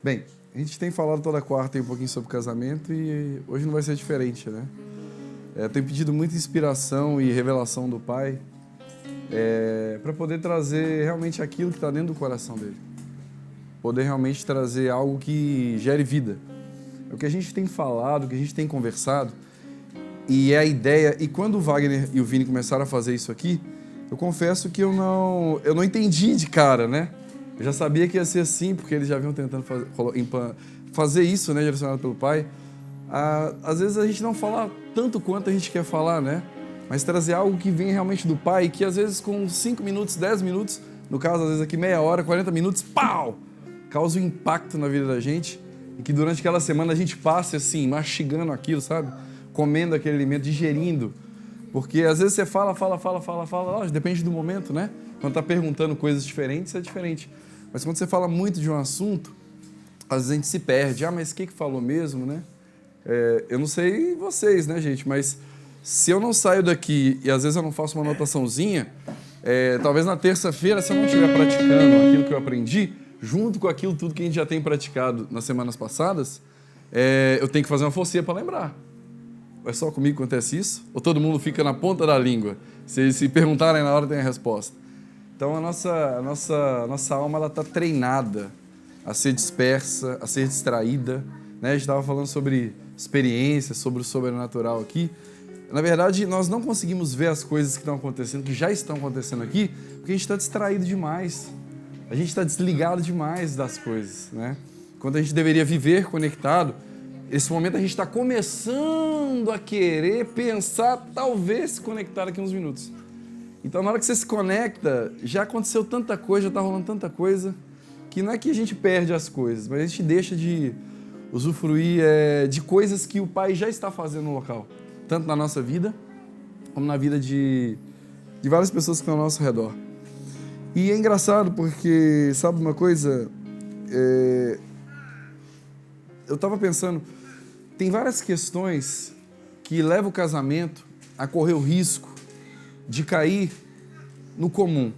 Bem, a gente tem falado toda quarta aí um pouquinho sobre casamento e hoje não vai ser diferente, né? Eu tenho pedido muita inspiração e revelação do Pai para poder trazer realmente aquilo que está dentro do coração dele. Poder realmente trazer algo que gere vida. É o que a gente tem falado, o que a gente tem conversado e é a ideia. E quando o Wagner e o Vini começaram a fazer isso aqui, eu confesso que eu não entendi de cara, né? Eu já sabia que ia ser assim, porque eles já vinham tentando fazer isso, né, direcionado pelo Pai. Às vezes a gente não fala tanto quanto a gente quer falar, né? Mas trazer algo que vem realmente do Pai, que às vezes com 5 minutos, 10 minutos, no caso, às vezes aqui meia hora, 40 minutos, pau! Causa um impacto na vida da gente e que durante aquela semana a gente passe assim, mastigando aquilo, sabe? Comendo aquele alimento, digerindo. Porque às vezes você fala, depende do momento, né? Quando tá perguntando coisas diferentes, é diferente. Mas quando você fala muito de um assunto, às vezes a gente se perde. Mas o que falou mesmo, né? Eu não sei vocês, né, gente? Mas se eu não saio daqui e às vezes eu não faço uma anotaçãozinha, talvez na terça-feira, se eu não estiver praticando aquilo que eu aprendi, junto com aquilo tudo que a gente já tem praticado nas semanas passadas, eu tenho que fazer uma forcinha para lembrar. É só comigo que acontece isso? Ou todo mundo fica na ponta da língua? Se perguntarem na hora, tem a resposta. Então, a nossa alma está treinada a ser dispersa, a ser distraída. Né? A gente estava falando sobre experiências, sobre o sobrenatural aqui. Na verdade, nós não conseguimos ver as coisas que estão acontecendo, que já estão acontecendo aqui, porque a gente está distraído demais. A gente está desligado demais das coisas. Né? Quando a gente deveria viver conectado, esse momento a gente está começando a querer pensar, talvez se conectar daqui a uns minutos. Então, na hora que você se conecta, já aconteceu tanta coisa, já está rolando tanta coisa, que não é que a gente perde as coisas, mas a gente deixa de usufruir de coisas que o Pai já está fazendo no local. Tanto na nossa vida, como na vida de várias pessoas que estão ao nosso redor. E é engraçado porque, sabe uma coisa? Eu estava pensando, tem várias questões que levam o casamento a correr o risco de cair no comum.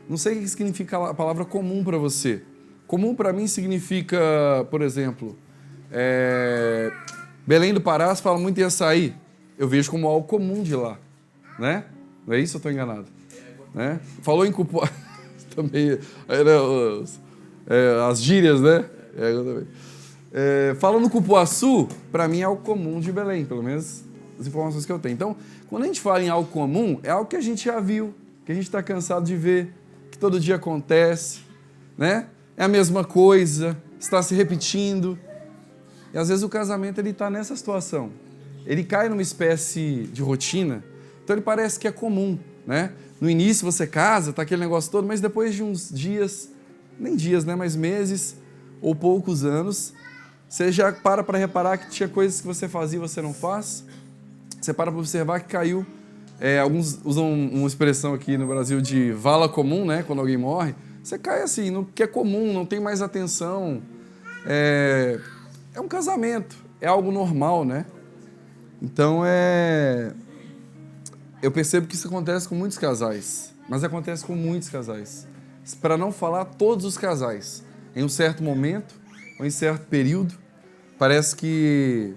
Não sei o que significa a palavra comum para você. Comum para mim significa, por exemplo, Belém do Pará, se fala muito em açaí. Eu vejo como algo comum de lá, né? Não é isso ou estou enganado? Né? Falou em Cupuaçu, também, as gírias, né? Eu também. Falando no Cupuaçu, para mim é algo comum de Belém, pelo menos as informações que eu tenho. Então, quando a gente fala em algo comum, é algo que a gente já viu, que a gente está cansado de ver, que todo dia acontece, né? É a mesma coisa, está se repetindo. E às vezes o casamento está nessa situação. Ele cai numa espécie de rotina, então ele parece que é comum, né? No início você casa, tá aquele negócio todo, mas depois de uns dias, nem dias, né? Mas meses ou poucos anos, você já para reparar que tinha coisas que você fazia e você não faz. Você para observar que caiu. Alguns usam uma expressão aqui no Brasil de vala comum, né? Quando alguém morre. Você cai assim, no que é comum, não tem mais atenção. É um casamento, é algo normal, né? Então, eu percebo que isso acontece com muitos casais, mas acontece com muitos casais. Para não falar todos os casais. Em um certo momento, ou em certo período, parece que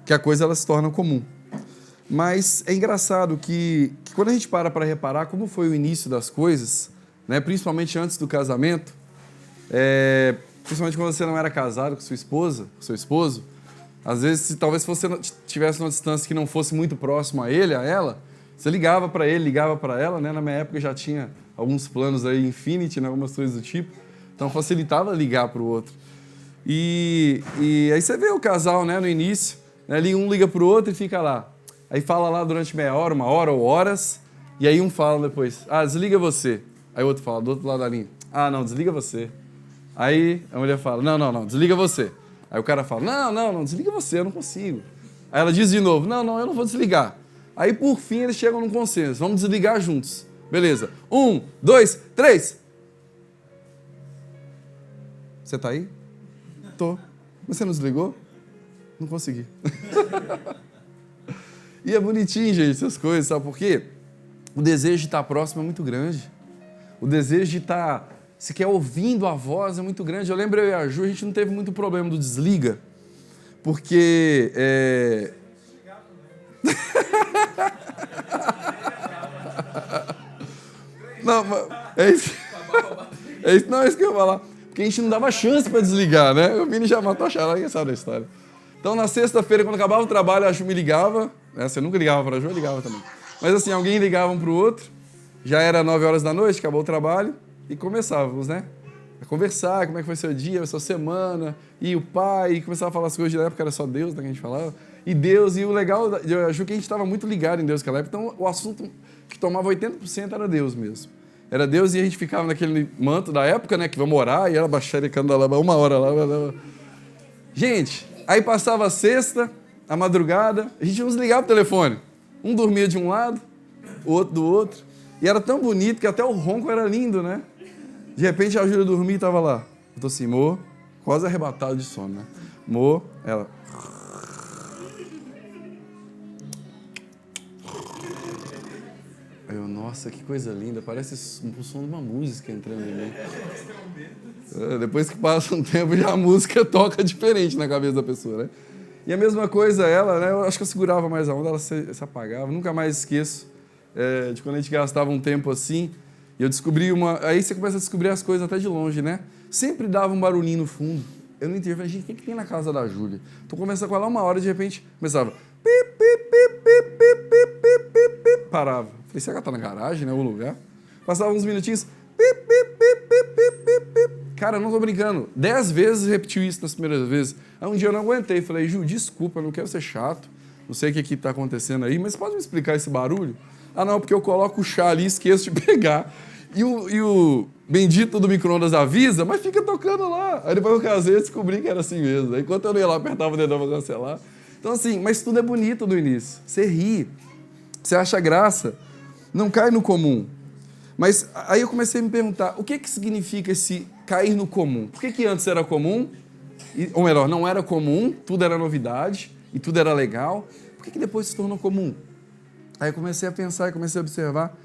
a coisa ela se torna comum. Mas é engraçado que quando a gente para reparar como foi o início das coisas, né, principalmente antes do casamento, principalmente quando você não era casado com sua esposa, com seu esposo, às vezes, talvez se você estivesse numa distância que não fosse muito próximo a ele, a ela, você ligava para ele, ligava para ela, né? Na minha época já tinha alguns planos aí, Infinity, né, algumas coisas do tipo, então facilitava ligar para o outro. E aí você vê o casal, né, no início, né, ali um liga para o outro e fica lá. Aí fala lá durante meia hora, uma hora ou horas, e aí um fala depois, desliga você. Aí o outro fala, do outro lado da linha, não, desliga você. Aí a mulher fala, não, desliga você. Aí o cara fala, não, desliga você, eu não consigo. Aí ela diz de novo, não, eu não vou desligar. Aí por fim eles chegam num consenso, vamos desligar juntos. Beleza, 1, 2, 3. Você tá aí? Tô. Mas você não desligou? Não consegui. E é bonitinho, gente, essas coisas, sabe por quê? O desejo de estar próximo é muito grande. O desejo de estar se quer ouvindo a voz, é muito grande. Eu lembro, eu e a Ju, a gente não teve muito problema do desliga, porque... Não, é isso, não, é isso que eu ia falar. Porque a gente não dava chance para desligar, né? O Vini já matou a charada, quem sabe da história. Então, na sexta-feira, quando acabava o trabalho, a Ju me ligava. Você nunca ligava para a Ju, eu ligava também. Mas assim, alguém ligava um para o outro. Já era 9 horas da noite, acabou o trabalho. E começávamos, né? A conversar, como é que foi seu dia, sua semana. E o pai, e começava a falar as coisas de época, era só Deus, né, que a gente falava. E Deus, e o legal, eu acho que a gente estava muito ligado em Deus naquela época. Então, o assunto que tomava 80% era Deus mesmo. Era Deus e a gente ficava naquele manto da época, né? Que vamos orar, e ela baixaricando lá, 1 hora lá. Gente, aí passava a sexta, a madrugada, a gente não desligava o telefone. Um dormia de um lado, o outro do outro. E era tão bonito que até o ronco era lindo, né? De repente a Júlia dormia e tava lá. Eu tô assim, Mô, quase arrebatado de sono, né? Mô, ela... Eu, nossa, que coisa linda, parece o som de uma música entrando em mim. Depois que passa um tempo, já a música toca diferente na cabeça da pessoa, né? E a mesma coisa ela, né? Eu acho que eu segurava mais a onda, ela se apagava. Nunca mais esqueço de quando a gente gastava um tempo assim, e eu descobri Aí você começa a descobrir as coisas até de longe, né? Sempre dava um barulhinho no fundo. Eu não entendi, eu falei, gente, o que tem na casa da Júlia? Tô conversando com ela 1 hora, de repente, começava... Pip, pip, pip, pip, pip, pip, pip, pip, pip, parava. Falei, será que ela tá na garagem, né? Algum lugar? Passava uns minutinhos... Pip, pip, pip, pip, pip, pip, pip. Cara, eu não tô brincando. 10 vezes repetiu isso nas primeiras vezes. Aí um dia eu não aguentei. Falei, Ju, desculpa, não quero ser chato. Não sei o que tá acontecendo aí, mas pode me explicar esse barulho? Ah, não, porque eu coloco o chá ali e esqueço de pegar. E o bendito do micro-ondas avisa, mas fica tocando lá. Aí depois eu casei e descobri que era assim mesmo. Aí enquanto eu não ia lá, apertava o dedão pra cancelar. Então assim, mas tudo é bonito no início. Você ri, você acha graça, não cai no comum. Mas aí eu comecei a me perguntar, o que significa esse cair no comum? Por que antes era comum, ou melhor, não era comum, tudo era novidade e tudo era legal? Por que depois se tornou comum? Aí eu comecei a pensar, comecei a observar,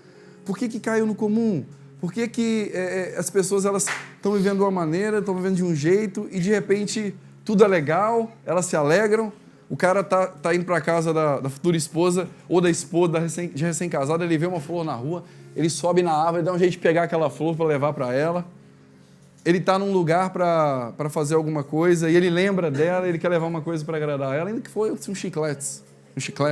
por que caiu no comum? Por que as pessoas elas estão vivendo de uma maneira, estão vivendo de um jeito e de repente tudo é legal, elas se alegram, o cara tá indo para casa da futura esposa ou da esposa de recém-casada, ele vê uma flor na rua, ele sobe na árvore, dá um jeito de pegar aquela flor para levar para ela. Ele está num lugar para fazer alguma coisa e ele lembra dela, ele quer levar uma coisa para agradar ela, ainda que for um chiclete,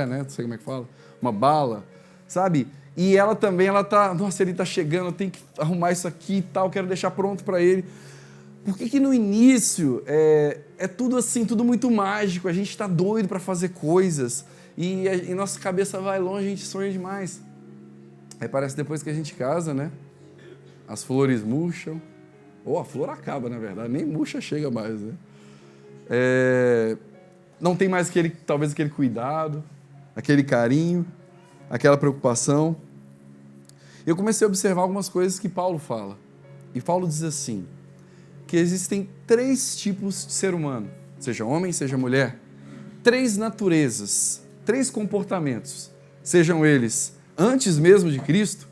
né? Não sei como é que fala, uma bala, sabe? E ela também, nossa, ele está chegando, eu tenho que arrumar isso aqui e tal, quero deixar pronto para ele. Por que no início é tudo assim, tudo muito mágico, a gente está doido para fazer coisas e nossa cabeça vai longe, a gente sonha demais. Aí parece depois que a gente casa, né? As flores murcham, ou a flor acaba, na verdade, nem murcha chega mais, né? Não tem mais talvez aquele cuidado, aquele carinho, aquela preocupação. Eu comecei a observar algumas coisas que Paulo fala. E Paulo diz assim, que existem 3 tipos de ser humano, seja homem, seja mulher, 3 naturezas, 3 comportamentos, sejam eles antes mesmo de Cristo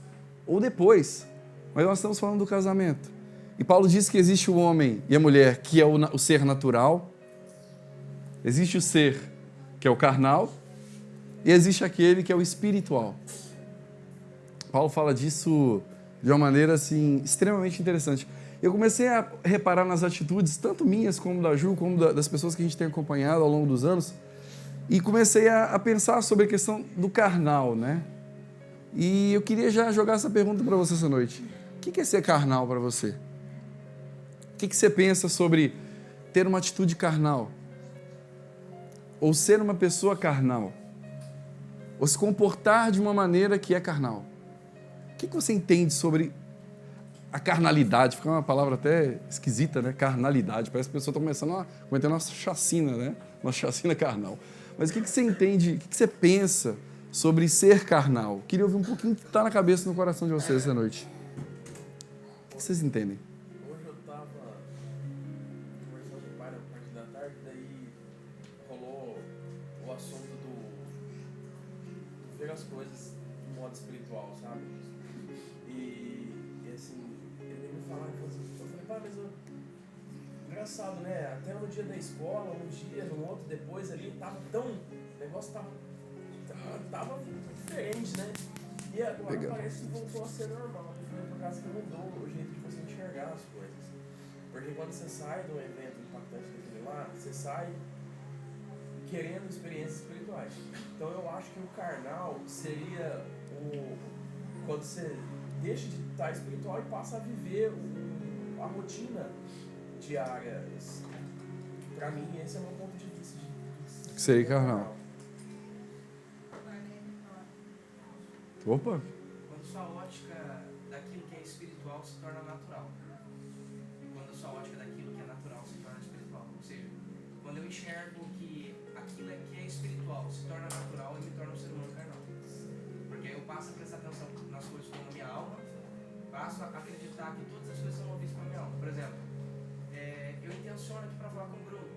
ou depois. Mas nós estamos falando do casamento. E Paulo diz que existe o homem e a mulher, que é o ser natural, existe o ser que é o carnal, e existe aquele que é o espiritual. Paulo fala disso de uma maneira assim, extremamente interessante. Eu comecei a reparar nas atitudes, tanto minhas como da Ju, como das pessoas que a gente tem acompanhado ao longo dos anos, e comecei a pensar sobre a questão do carnal, né? E eu queria já jogar essa pergunta para você essa noite. O que é ser carnal para você? O que você pensa sobre ter uma atitude carnal? Ou ser uma pessoa carnal? Ou se comportar de uma maneira que é carnal? O que você entende sobre a carnalidade? Fica uma palavra até esquisita, né? Carnalidade. Parece que a pessoa está cometendo uma chacina, né? Uma chacina carnal. Mas o que você entende, o que você pensa sobre ser carnal? Queria ouvir um pouquinho o que está na cabeça e no coração de vocês essa noite. O que vocês entendem? Hoje eu estava conversando com o pai na parte da tarde, daí rolou o assunto do ver as coisas de modo espiritual, sabe? E assim, ele me falar, eu falei, pai, mas eu... Engraçado, né? Até no dia da escola, um dia, no outro, depois ali, tava tão... O negócio tava diferente, né? E agora Legal. parece que voltou a ser normal. Foi por causa que mudou o jeito de você enxergar as coisas. Porque quando você sai de um evento impactante daquele lá, você sai querendo experiências espirituais. Então eu acho que o carnal seria quando você deixa de estar espiritual e passa a viver a rotina diária. Pra mim, esse é o meu ponto de vista. Que seria carnal. Opa! Quando sua ótica daquilo que é espiritual se torna natural. E quando a sua ótica daquilo que é natural se torna espiritual. Ou seja, quando eu enxergo que aquilo que é espiritual se torna natural, eu me torno um ser humano carnal. Porque eu passo a prestar atenção nas coisas como a minha alma, passo a acreditar que todas as coisas são movidas pela minha alma. Por exemplo, eu intenciono aqui para falar com o Bruno,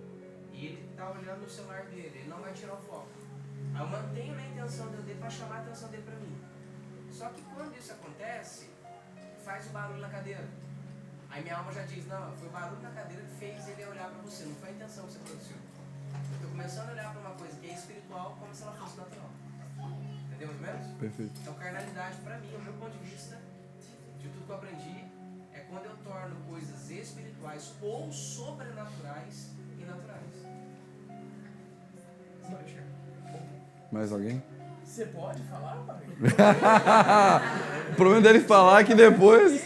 e ele está olhando no celular dele, ele não vai tirar o foco. Aí eu mantenho na intenção dele para chamar a atenção dele para mim. Só que quando isso acontece, faz o barulho na cadeira. Aí minha alma já diz, não, foi o barulho na cadeira que fez ele olhar para você, não foi a intenção que você produziu. Eu estou começando a olhar para uma coisa que é espiritual como se ela fosse natural. Entendeu mais ou menos? Perfeito. Então carnalidade para mim, o meu ponto de vista, de tudo que eu aprendi, é quando eu torno coisas espirituais ou sobrenaturais e naturais. Sim, eu enxergo. Mais alguém? Você pode falar, pai? O problema dele falar é que depois...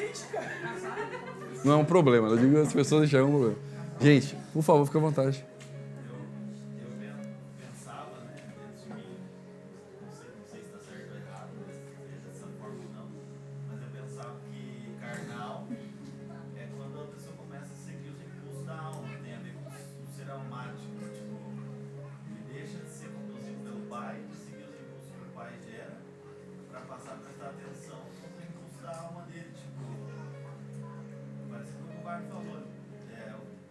Não é um problema, eu digo que as pessoas enxergam um problema. Gente, por favor, fique à vontade. Eu pensava, né, dentro de mim, não sei se está certo ou errado, dessa forma ou não, mas eu pensava que carnal é quando a pessoa começa a seguir os impulsos da alma, tem a ver com o ser almático, tipo, ele deixa de ser conduzido pelo pai, de seguir os impulsos que o pai gera, para passar a prestar atenção no impulso da alma dele, tipo, parece que o Wagner falou,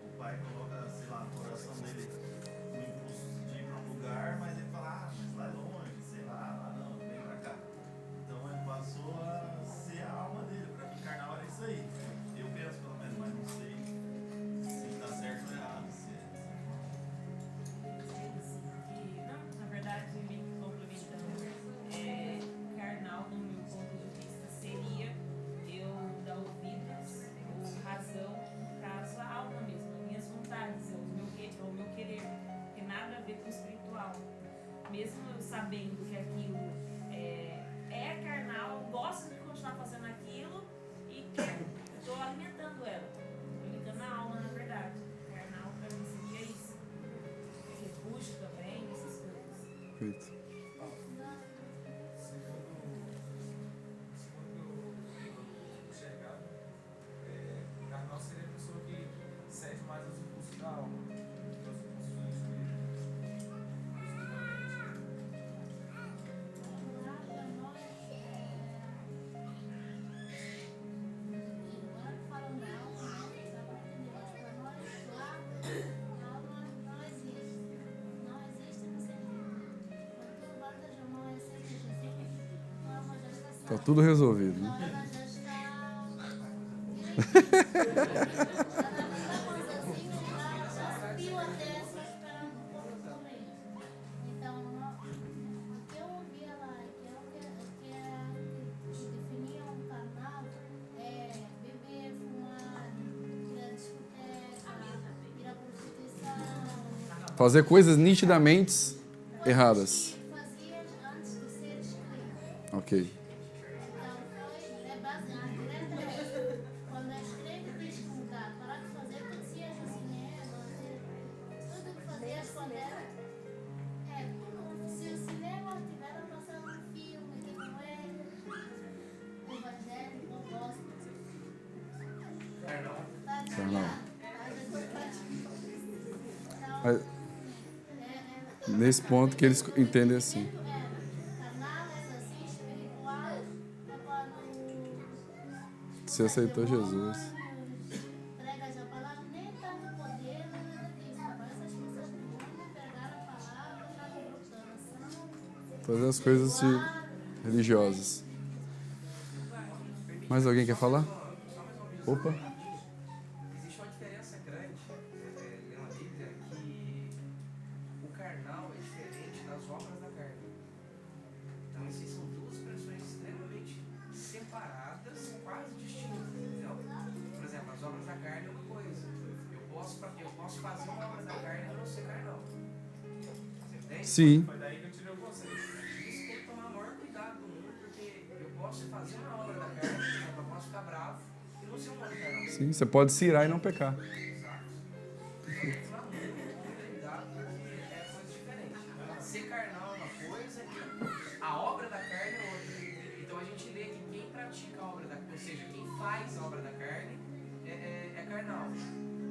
o pai coloca, sei lá, no coração dele o impulso de ir para um lugar, mas ele fala, mas lá é longe, sei lá não, vem pra cá. Então ele passou a ser a alma dele, pra mim carnal era isso aí. Eu penso pelo menos, mas não sei se tá certo ou errado. Não, na verdade, meio que complementando, carnal, no meu ponto de vista, seria eu dar ouvidos ou razão, no caso, a alma mesmo, as minhas vontades, o meu querer, tem nada a ver com o espiritual. Mesmo eu sabendo que aquilo é carnal, eu gosto de continuar fazendo aquilo e estou alimentando ela, alimentando a alma, na verdade. Carnal, para mim, seria isso. Refúgio também, essas coisas. Perfeito. Carnal seria a pessoa que segue mais os impulsos da alma, que os impulsos do espírito. Tá tudo resolvido, né? Ela já está já subiu até só esperando um pouco também. Então, o que eu ouvi ela, que definia um canal é beber, fumar, ir à discoteca, ir à prostituição. Fazer coisas nitidamente erradas. Que fazia antes de ser escrito. Ok. É baseado diretamente. Quando a escreve diz que mudar, parar de fazer o que dizia no cinema, tudo que fazias quando era. Se o cinema tiver a passar um filme que não é evangélico, eu gosto. Carnal. Então, Mas, nesse ponto que eles entendem assim. canais assim, espiritual, é quando Você aceitou Jesus. pregas a palavra, nem está no poder, nada disso. Agora essas pessoas que pregaram a palavra, já no grupo da oração, Fazer as coisas religiosas. Mais alguém quer falar? Só mais uma vez Opa. Existe uma diferença grande na Bíblia que o carnal é diferente das obras da carne. Então, essas são duas expressões extremamente separadas, quase distintas, entendeu? Por exemplo, as obras da carne é uma coisa. Eu posso fazer uma obra da carne e não ser carnal. Você entende? Sim. Foi daí que eu tirei o conceito. Isso tem que tomar o maior cuidado do mundo, porque eu posso fazer uma obra da carne, por exemplo, eu posso ficar bravo e não ser um homem carnal. Sim, você pode se irar e não pecar. Exato. Tem que tomar muito cuidado, porque é coisa diferente. Ser carnal é uma coisa e a obra da carne é outra. Então a gente lê que quem pratica a obra da carne, ou seja, quem faz a obra da carne, é carnal.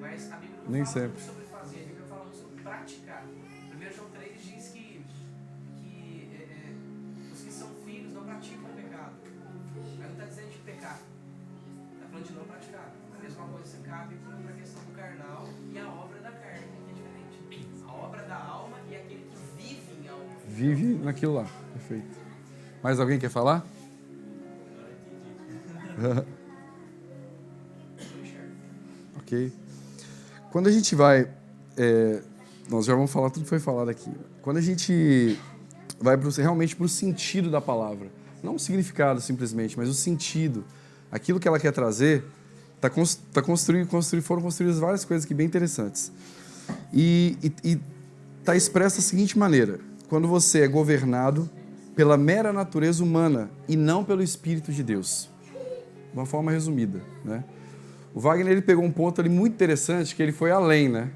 Mas a Bíblia não Nem fala sempre. muito sobre fazer, a Bíblia fala muito sobre praticar. 1 João 3 diz que os que são filhos não praticam o pecado. Mas não está dizendo de pecar. Está falando de não praticar. A mesma coisa se cabe para a questão do carnal e a obra da carne, que é diferente. A obra da alma e aquele que vive em alma. Vive naquilo lá. Perfeito. Mais alguém quer falar? Ok. Quando a gente vai... nós já vamos falar tudo que foi falado aqui. Quando a gente vai realmente para o sentido da palavra, não o significado simplesmente, mas o sentido, aquilo que ela quer trazer, foram construídas várias coisas aqui bem interessantes. E está expressa da seguinte maneira: quando você é governado pela mera natureza humana e não pelo Espírito de Deus. De uma forma resumida, né? O Wagner ele pegou um ponto ali muito interessante, que ele foi além, né?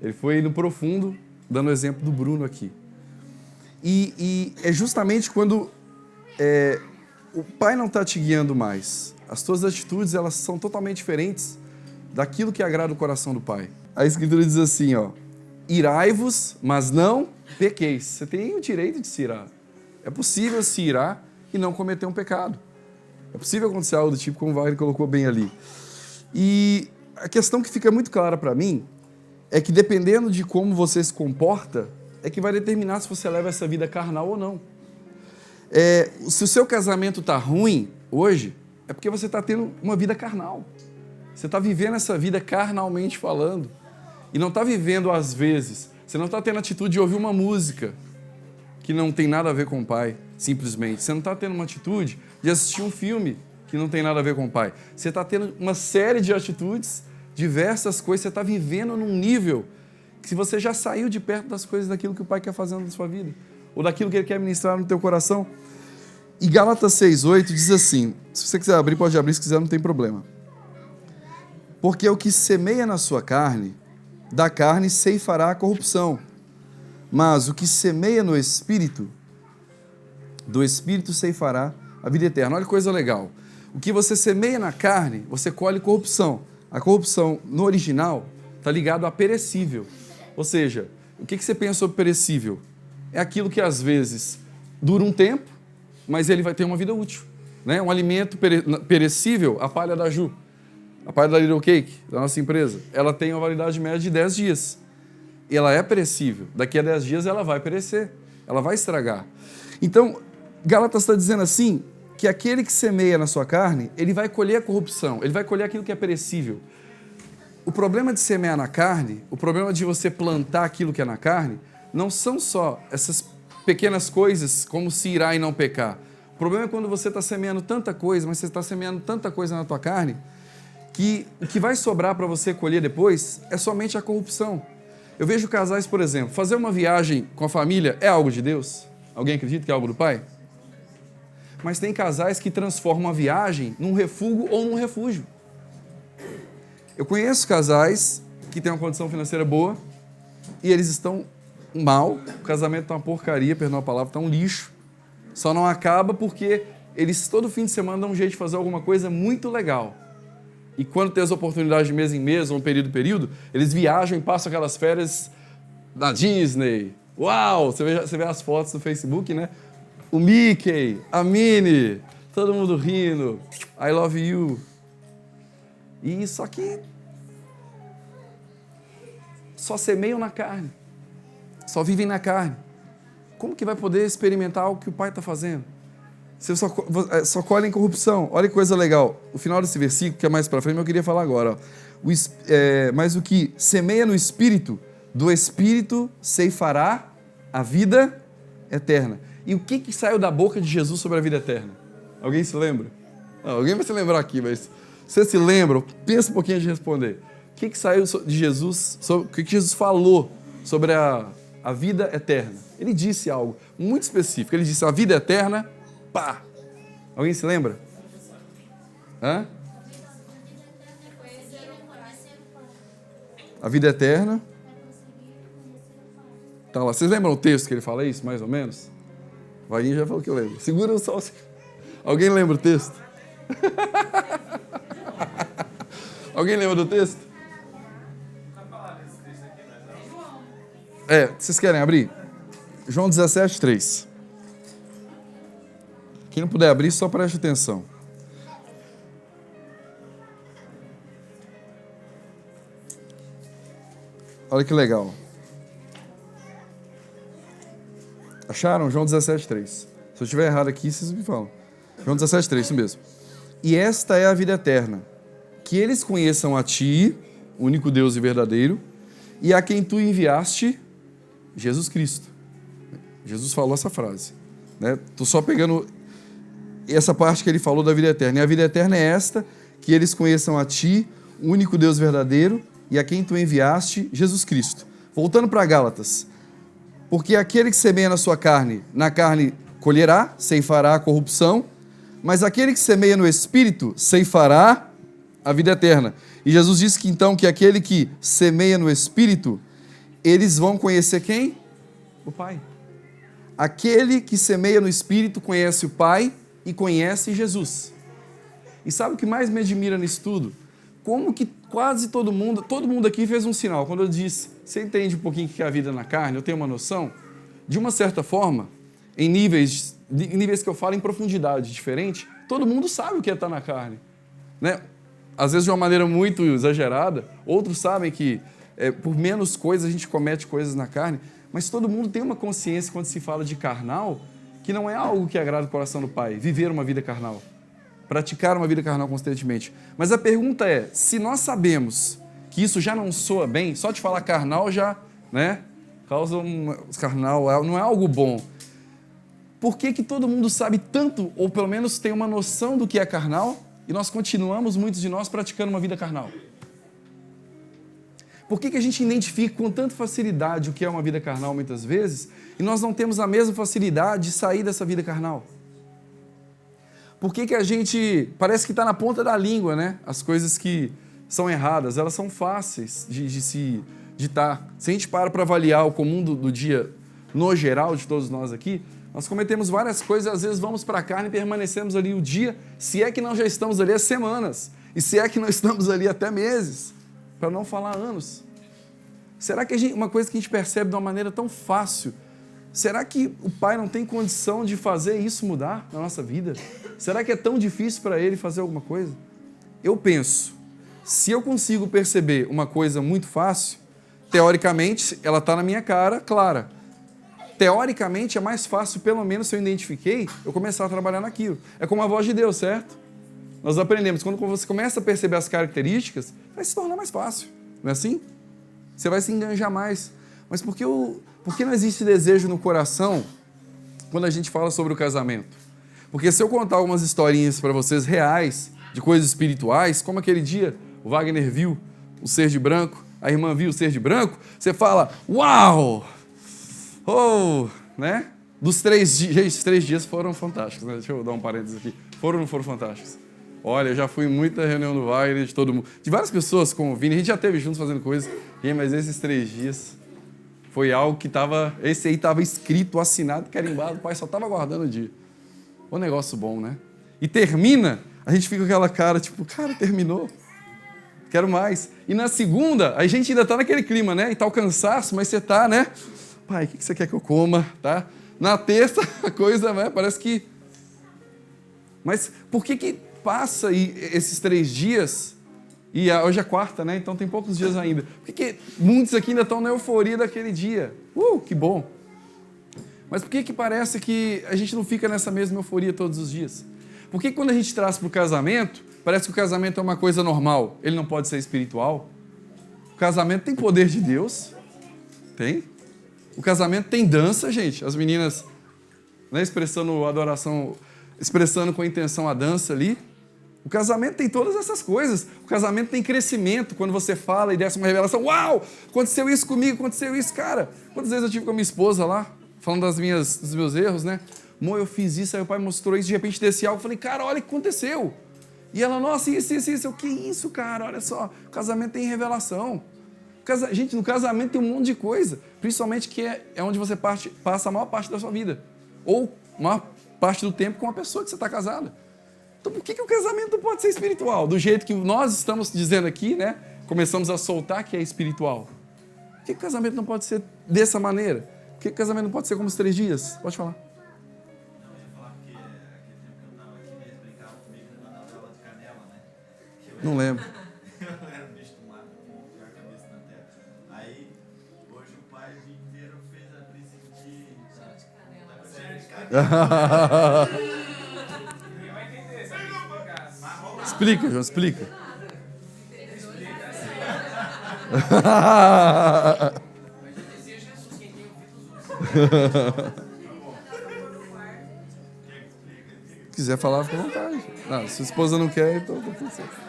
Ele foi no profundo, dando o exemplo do Bruno aqui. E é justamente quando o Pai não está te guiando mais. As tuas atitudes, elas são totalmente diferentes daquilo que agrada o coração do Pai. A Escritura diz assim, ó: irai-vos, mas não pequeis. Você tem o direito de se irar. É possível se irar e não cometer um pecado. É possível acontecer algo do tipo, como o Wagner colocou bem ali. E a questão que fica muito clara para mim é que dependendo de como você se comporta, é que vai determinar se você leva essa vida carnal ou não. Se o seu casamento está ruim hoje, é porque você está tendo uma vida carnal. Você está vivendo essa vida carnalmente falando. E não está vivendo às vezes. Você não está tendo a atitude de ouvir uma música que não tem nada a ver com o Pai, simplesmente. Você não está tendo uma atitude de assistir um filme que não tem nada a ver com o Pai. Você está tendo uma série de atitudes, diversas coisas. Você está vivendo num nível que se você já saiu de perto das coisas daquilo que o Pai quer fazer na sua vida, ou daquilo que Ele quer ministrar no teu coração. E Gálatas 6:8 diz assim, se você quiser abrir, pode abrir, se quiser não tem problema. Porque o que semeia na sua carne, da carne ceifará a corrupção, mas o que semeia no Espírito, do Espírito ceifará a vida eterna. Olha que coisa legal. O que você semeia na carne, você colhe corrupção. A corrupção, no original, está ligado a perecível. Ou seja, o que você pensa sobre perecível? É aquilo que, às vezes, dura um tempo, mas ele vai ter uma vida útil. Né? Um alimento perecível, a palha da Ju, a palha da Little Cake, da nossa empresa, ela tem uma validade média de 10 dias. E ela é perecível. Daqui a 10 dias ela vai perecer, ela vai estragar. Então, Gálatas está dizendo assim, que aquele que semeia na sua carne, ele vai colher a corrupção, ele vai colher aquilo que é perecível. O problema de semear na carne, o problema de você plantar aquilo que é na carne, não são só essas pequenas coisas, como se irar e não pecar. O problema é quando você está semeando tanta coisa, mas você está semeando tanta coisa na tua carne, que o que vai sobrar para você colher depois é somente a corrupção. Eu vejo casais, por exemplo, fazer uma viagem com a família é algo de Deus? Alguém acredita que é algo do Pai? Mas tem casais que transformam a viagem num refúgio ou num refúgio. Eu conheço casais que têm uma condição financeira boa e eles estão mal, o casamento está uma porcaria, perdão a palavra, está um lixo. Só não acaba porque eles todo fim de semana dão um jeito de fazer alguma coisa muito legal. E quando tem as oportunidades de mês em mês ou um período em período, eles viajam e passam aquelas férias na Disney. Uau! Você vê as fotos no Facebook, né? O Mickey, a Minnie, todo mundo rindo. I love you. E só que só semeiam na carne. Só vivem na carne. Como que vai poder experimentar algo que o Pai está fazendo? Você só colhe em corrupção. Olha que coisa legal. O final desse versículo, que é mais para frente, eu queria falar agora. Ó. Mas o que semeia no Espírito, do Espírito ceifará a vida eterna. E o que saiu da boca de Jesus sobre a vida eterna? Alguém se lembra? Não, alguém vai se lembrar aqui, mas você se lembra? Pensa um pouquinho antes de responder. O que saiu de Jesus, o que Jesus falou sobre a vida eterna? Ele disse algo muito específico. Ele disse, a vida eterna, pá! Alguém se lembra? Hã? A vida eterna. Tá lá. Vocês lembram o texto que ele fala isso, mais ou menos? Vaguinho já falou que eu lembro. Segura só. Alguém lembra o texto? Alguém lembra do texto? Vocês querem abrir? João 17, 3. Quem não puder abrir, só preste atenção. Olha que legal. Acharam? João 17, 3. Se eu estiver errado aqui, vocês me falam. João 17, 3, isso mesmo. E esta é a vida eterna, que eles conheçam a Ti, único Deus e verdadeiro, e a quem Tu enviaste, Jesus Cristo. Jesus falou essa frase. Estou só pegando essa parte que ele falou da vida eterna. E a vida eterna é esta, que eles conheçam a Ti, o único Deus verdadeiro, e a quem Tu enviaste, Jesus Cristo. Voltando para Gálatas. Porque aquele que semeia na sua carne, na carne colherá, ceifará a corrupção, mas aquele que semeia no Espírito, ceifará a vida eterna. E Jesus disse que então que aquele que semeia no Espírito, eles vão conhecer quem? O Pai. Aquele que semeia no Espírito conhece o Pai e conhece Jesus. E sabe o que mais me admira nisso tudo? Como que quase todo mundo aqui fez um sinal. Quando eu disse, você entende um pouquinho o que é a vida na carne? Eu tenho uma noção. De uma certa forma, em níveis que eu falo em profundidade diferente, todo mundo sabe o que é estar na carne. Né? Às vezes de uma maneira muito exagerada, outros sabem que por menos coisas a gente comete coisas na carne, mas todo mundo tem uma consciência quando se fala de carnal, que não é algo que agrada o coração do Pai, viver uma vida carnal. Praticar uma vida carnal constantemente. Mas a pergunta é, se nós sabemos que isso já não soa bem, só de falar carnal já, causa carnal, não é algo bom. Por que todo mundo sabe tanto, ou pelo menos tem uma noção do que é carnal, e nós continuamos, muitos de nós, praticando uma vida carnal? Por que a gente identifica com tanta facilidade o que é uma vida carnal muitas vezes, e nós não temos a mesma facilidade de sair dessa vida carnal? Por que a gente parece que está na ponta da língua, né? As coisas que são erradas, elas são fáceis de estar. Se a gente para avaliar o comum do dia, no geral, de todos nós aqui, nós cometemos várias coisas, às vezes vamos para a carne e permanecemos ali o dia, se é que nós já estamos ali há semanas, e se é que nós estamos ali até meses, para não falar anos. Será que uma coisa que a gente percebe de uma maneira tão fácil, será que o Pai não tem condição de fazer isso mudar na nossa vida? Será que é tão difícil para Ele fazer alguma coisa? Eu penso, se eu consigo perceber uma coisa muito fácil, teoricamente, ela está na minha cara, clara. Teoricamente, é mais fácil, pelo menos se eu identifiquei, eu começar a trabalhar naquilo. É como a voz de Deus, certo? Nós aprendemos, quando você começa a perceber as características, vai se tornar mais fácil. Não é assim? Você vai se enganjar mais. Mas por que não existe desejo no coração quando a gente fala sobre o casamento? Porque se eu contar algumas historinhas para vocês reais, de coisas espirituais, como aquele dia o Wagner viu o ser de branco, a irmã viu o ser de branco, você fala, uau! Oh, né? Dos 3 dias, gente, os 3 dias foram fantásticos, né? Deixa eu dar um parênteses aqui. Foram ou não foram fantásticos? Olha, eu já fui em muita reunião do Wagner, de todo mundo, de várias pessoas com o Vini, a gente já esteve juntos fazendo coisas, mas esses 3 dias foi algo que esse aí estava escrito, assinado, carimbado, o pai só estava aguardando o dia. Um negócio bom, né? E termina, a gente fica com aquela cara, tipo, cara, terminou. Quero mais. E na segunda, a gente ainda está naquele clima, né? E está o cansaço, mas você está, né? Pai, o que você quer que eu coma, tá? Na terça, a coisa, né? Parece que... Mas por que passa esses 3 dias, e hoje é quarta, né? Então tem poucos dias ainda. Por que muitos aqui ainda estão na euforia daquele dia? Que bom. Mas por que parece que a gente não fica nessa mesma euforia todos os dias? Por que quando a gente traz para o casamento, parece que o casamento é uma coisa normal, ele não pode ser espiritual? O casamento tem poder de Deus, tem. O casamento tem dança, gente. As meninas, né, expressando adoração, expressando com intenção a dança ali. O casamento tem todas essas coisas. O casamento tem crescimento. Quando você fala e desce uma revelação, uau, aconteceu isso comigo, aconteceu isso, cara. Quantas vezes eu tive com a minha esposa lá, falando dos meus erros, né? Amor, eu fiz isso, aí o pai mostrou isso, de repente desci algo, eu falei, cara, olha o que aconteceu. E ela, nossa, isso. Eu, que isso, cara, olha só, o casamento tem revelação. Gente, no casamento tem um monte de coisa, principalmente que é onde você passa a maior parte da sua vida, ou a maior parte do tempo com a pessoa que você está casada. Então por que o casamento não pode ser espiritual? Do jeito que nós estamos dizendo aqui, né? Começamos a soltar que é espiritual. Por que o casamento não pode ser dessa maneira? Por que o casamento não pode ser como os 3 dias? Pode falar. Não, eu ia falar porque aquele tempo que eu estava aqui, eles brincavam comigo com a novela de Canela, né? Não lembro. Eu era um bicho do mato, pior cabeça na terra. Aí, hoje o pai o dia inteiro fez a princípio de canela. Ninguém vai entender, sabe? Explicar. Explica, João, explica. Mas já dizia Jesus, quem tem ouvidos ouça. Se quiser falar, fica à vontade. Não, se a esposa não quer, então tá tudo certo.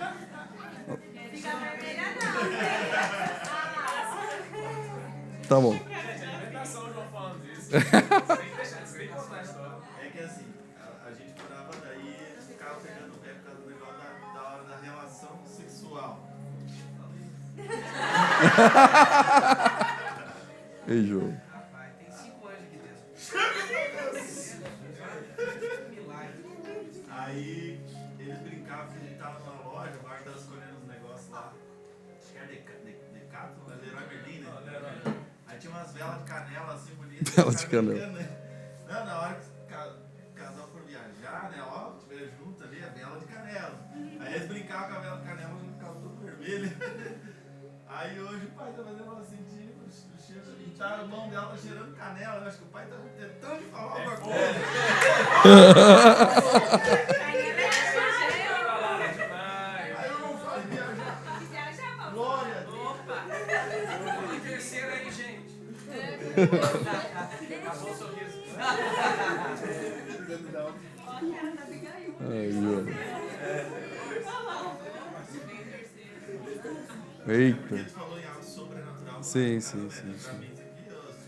Tá bom. Gente, a alimentação, o João falando disso. Sem deixar, sem contar a história. É que assim, a gente morava daí, ficava pegando o pé por causa do negócio da hora da relação sexual. Ei, João. Rapaz, tem 5 anos aqui dentro. Milagre. Aí eles brincavam que a gente tava numa loja, o bar tava escolhendo uns negócios lá. Acho que era Decathlon, né? Leroy Merlin, né? Aí tinha umas velas de canela assim bonitas. Velas de ficava canela. brincando, né? Não, na hora que o casal for viajar, né? Ó, tiver junto ali, a vela de canela. Aí eles brincavam com a vela de canela, mas ficava tudo vermelho. Aí hoje o pai tá fazendo assim, tipo, o cheiro, e tá, a mão dela tá cheirando canela. Eu acho que o pai tá tentando de falar alguma coisa. Aí eu não falo viajar. Glória a Deus. Opa! Vamos terceiro aí, gente. Acabou o sorriso. Ai, João. Eita. Ele falou em algo sobrenatural. Sim. Pra mim, isso aqui,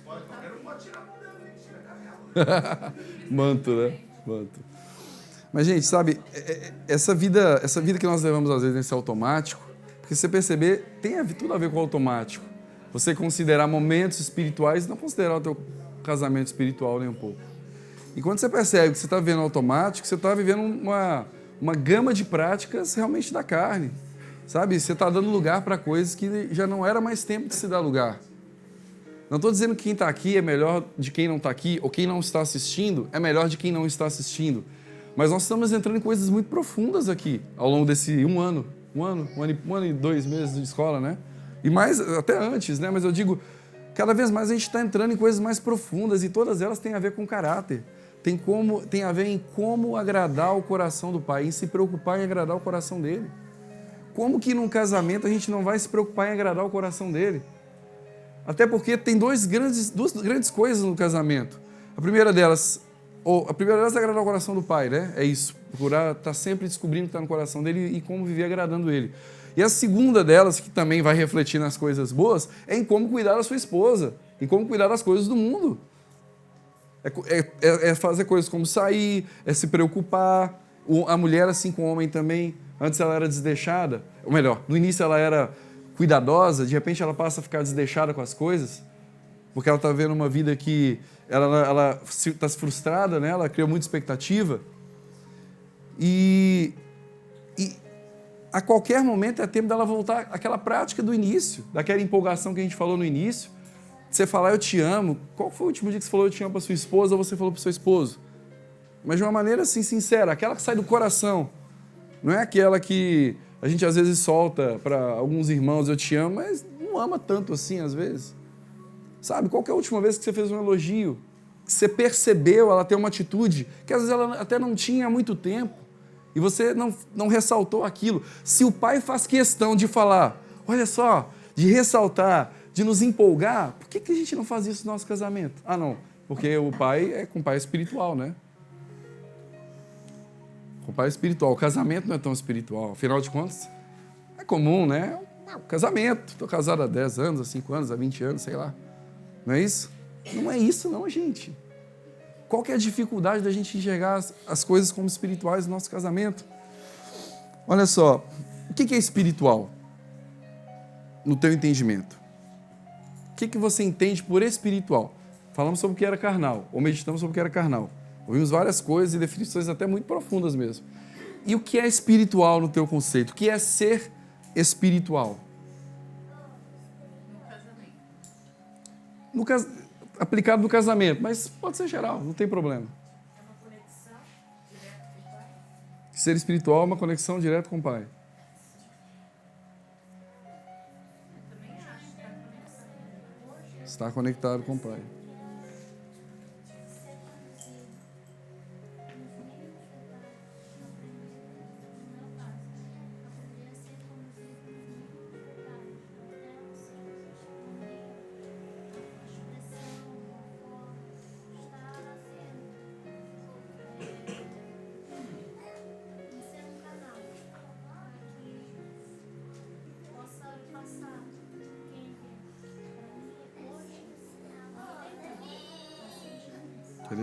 qualquer um pode tirar a mão dela, gente, tira a canela. Manto, né? Manto. Mas, gente, sabe, essa vida que nós levamos, às vezes, nesse automático, porque se você perceber, tem tudo a ver com o automático. Você considerar momentos espirituais e não considerar o teu casamento espiritual nem um pouco. E quando você percebe que você está vivendo automático, você está vivendo uma gama de práticas realmente da carne. Sabe? Você está dando lugar para coisas que já não era mais tempo de se dar lugar. Não estou dizendo que quem está aqui é melhor de quem não está aqui, ou quem não está assistindo é melhor de quem não está assistindo. Mas nós estamos entrando em coisas muito profundas aqui, ao longo desse um ano e 2 meses de escola, né? E mais, até antes, né? Mas eu digo, cada vez mais a gente está entrando em coisas mais profundas e todas elas têm a ver com caráter. Tem a ver em como agradar o coração do Pai, em se preocupar em agradar o coração dele. Como que num casamento a gente não vai se preocupar em agradar o coração dele? Até porque tem duas grandes coisas no casamento. A primeira delas é agradar o coração do Pai, né? É isso, procurar estar sempre descobrindo o que está no coração dele e como viver agradando ele. E a segunda delas, que também vai refletir nas coisas boas, é em como cuidar da sua esposa, em como cuidar das coisas do mundo. É fazer coisas como sair, é se preocupar. A mulher, assim com o homem também, antes ela era desleixada, ou melhor, no início ela era cuidadosa, de repente ela passa a ficar desleixada com as coisas, porque ela está vivendo uma vida que ela está frustrada, né? Ela criou muita expectativa. E a qualquer momento é tempo dela voltar àquela prática do início, daquela empolgação que a gente falou no início, de você falar eu te amo. Qual foi o último dia que você falou eu te amo para sua esposa ou você falou para o seu esposo? Mas de uma maneira assim sincera, aquela que sai do coração. Não é aquela que a gente às vezes solta para alguns irmãos eu te amo, mas não ama tanto assim às vezes. Sabe, qual que é a última vez que você fez um elogio? você percebeu ela ter uma atitude que às vezes ela até não tinha há muito tempo e você não ressaltou aquilo. Se o pai faz questão de falar, olha só, de ressaltar, de nos empolgar, por que a gente não faz isso no nosso casamento? Ah, não, porque o pai é com pai espiritual, né? Com pai espiritual. O casamento não é tão espiritual. Afinal de contas, é comum, né? O casamento. Estou casado há 10 anos, há 5 anos, há 20 anos, sei lá. Não é isso? Não é isso não, gente. Qual que é a dificuldade da gente enxergar as coisas como espirituais no nosso casamento? Olha só, o que é espiritual no teu entendimento? O que você entende por espiritual? Falamos sobre o que era carnal, ou meditamos sobre o que era carnal. Ouvimos várias coisas e definições até muito profundas mesmo. E o que é espiritual no teu conceito? O que é ser espiritual? Aplicado no casamento, mas pode ser geral, não tem problema. É uma conexão direta com o pai? Ser espiritual é uma conexão direta com o Pai. Eu também acho que é a conexão. Estar conectado com o Pai.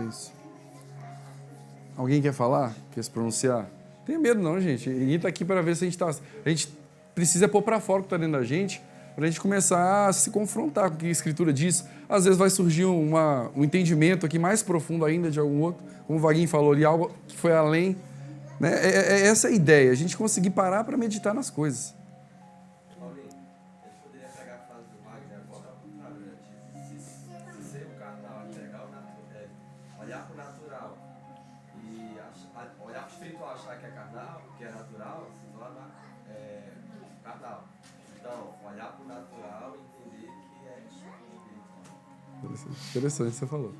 Isso. Alguém quer falar? Quer se pronunciar? Não tenha medo não, gente. Ninguém está aqui para ver se a gente está... A gente precisa pôr para fora o que está dentro da gente para a gente começar a se confrontar com o que a Escritura diz. Às vezes vai surgir um entendimento aqui mais profundo ainda de algum outro, como o Vaguinho falou ali, algo que foi além. Né? Essa é a ideia, a gente conseguir parar para meditar nas coisas. Paulinho, a gente poderia pegar a frase do Wagner agora, ao contrário, né? Se ser o carnal é pegar olhar para o natural e olhar para o espiritual, achar que é carnal, que é natural, se torna carnal. Então, olhar para o natural e entender que é espiritual. Interessante o que você falou.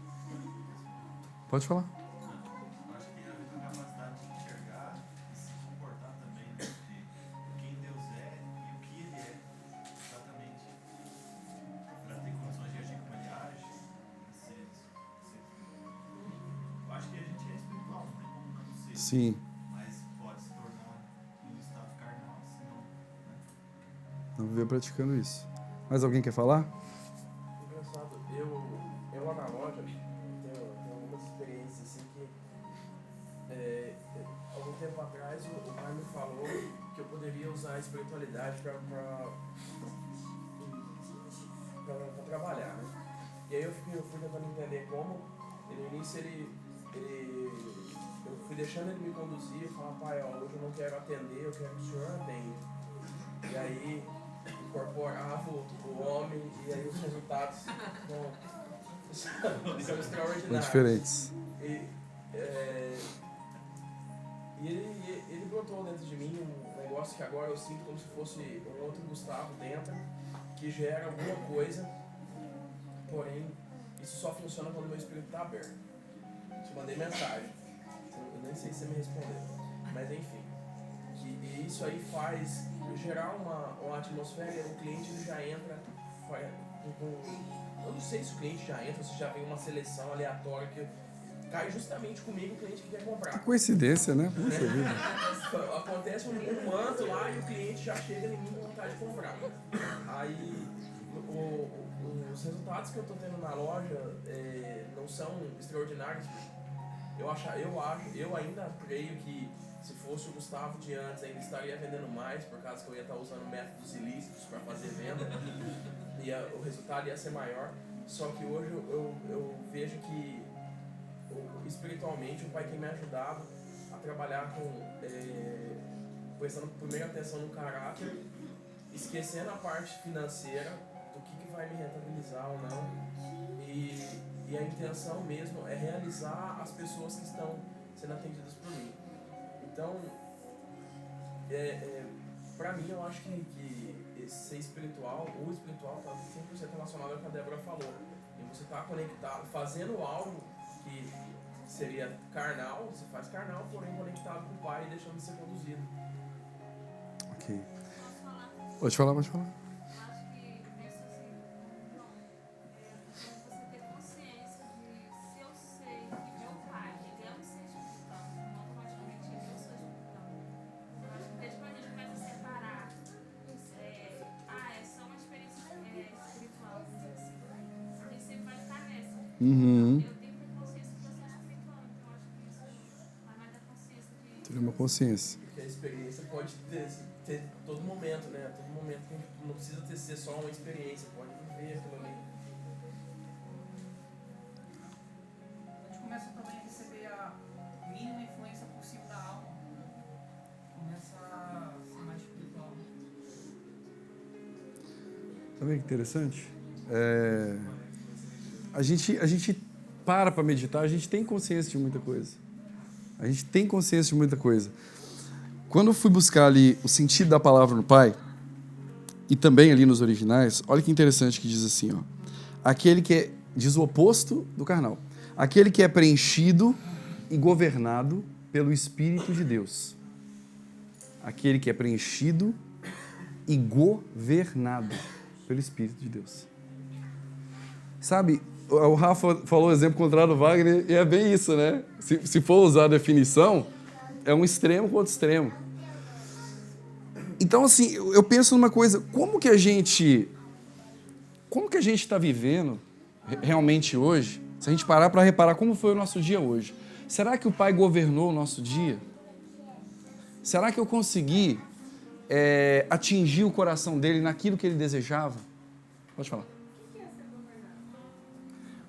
Pode falar. Eu acho que tem a ver com a capacidade de enxergar e se comportar também, né? De quem Deus é e o que Ele é, exatamente. Para ter condições de agir como Ele age, eu acho que a gente é espiritual, não tem como não ser. Sim. Mas pode se tornar um estado carnal, senão. Não viver praticando isso. Mais alguém quer falar? Engraçado, eu lá na loja tenho algumas experiências assim que algum tempo atrás o pai me falou que eu poderia usar a espiritualidade para trabalhar, né? E aí eu fui tentando entender como, e no início eu fui deixando ele me conduzir e falar, pai, ó, hoje eu não quero atender, eu quero que o senhor atenda. E aí incorporava o homem e aí os resultados são extraordinários. São diferentes. E ele brotou dentro de mim um negócio que agora eu sinto como se fosse um outro Gustavo dentro, que gera alguma coisa, porém isso só funciona quando o meu espírito está aberto. Te mandei mensagem, eu nem sei se você me respondeu, mas enfim. E isso aí faz gerar uma atmosfera e o cliente ele já entra eu não sei se o cliente já entra, se já vem uma seleção aleatória que cai justamente comigo o cliente que quer comprar. Que coincidência, né? Puxa vida. Acontece um manto lá e o cliente já chega em mim com vontade de comprar. Aí os resultados que eu tô tendo na loja não são extraordinários. Eu ainda creio que se fosse o Gustavo de antes, ainda estaria vendendo mais, por causa que eu ia estar usando métodos ilícitos para fazer venda, e o resultado ia ser maior. Só que hoje eu vejo que espiritualmente o pai tem me ajudado a trabalhar prestando primeiro atenção no caráter, esquecendo a parte financeira, do que vai me rentabilizar ou não, e a intenção mesmo é realizar as pessoas que estão sendo atendidas por mim. Então, pra mim, eu acho que esse ser espiritual, o espiritual está 100% relacionado ao que a Débora falou. E você está conectado, fazendo algo que seria carnal, você faz carnal, porém conectado com o Pai e deixando de ser conduzido. Ok. Posso falar? Pode falar, pode falar. Acho que penso assim, bom, você ter consciência de se eu sei que meu pai, ele é um ser espiritual, então automaticamente eu sou espiritual. Eu acho que desde quando a gente começa a separar, é só uma experiência espiritual, vamos dizer assim. A gente sempre vai ficar nessa. Uhum. Eu tenho que ter consciência que eu sou espiritual, então acho que isso vai mais da consciência de. Ter uma consciência. Porque a experiência pode ter todo momento, né? Todo momento que a gente não precisa ser só uma experiência, pode viver aquilo ali. A gente começa também a receber a mínima influência possível da alma. Começa a ser mais espiritual. Tá vendo que interessante? A gente para meditar, a gente tem consciência de muita coisa. A gente tem consciência de muita coisa. Quando eu fui buscar ali o sentido da palavra no Pai, e também ali nos originais, olha que interessante que diz assim, ó. Aquele que é, diz o oposto do carnal. Aquele que é preenchido e governado pelo Espírito de Deus. Aquele que é preenchido e governado pelo Espírito de Deus. Sabe, o Rafa falou o exemplo contrário do Wagner, e é bem isso, né? Se for usar a definição, é um extremo com outro extremo. Então, assim, eu penso numa coisa, como que a gente está vivendo realmente hoje, se a gente parar para reparar como foi o nosso dia hoje? Será que o Pai governou o nosso dia? Será que eu consegui atingir o coração dele naquilo que ele desejava? Pode falar.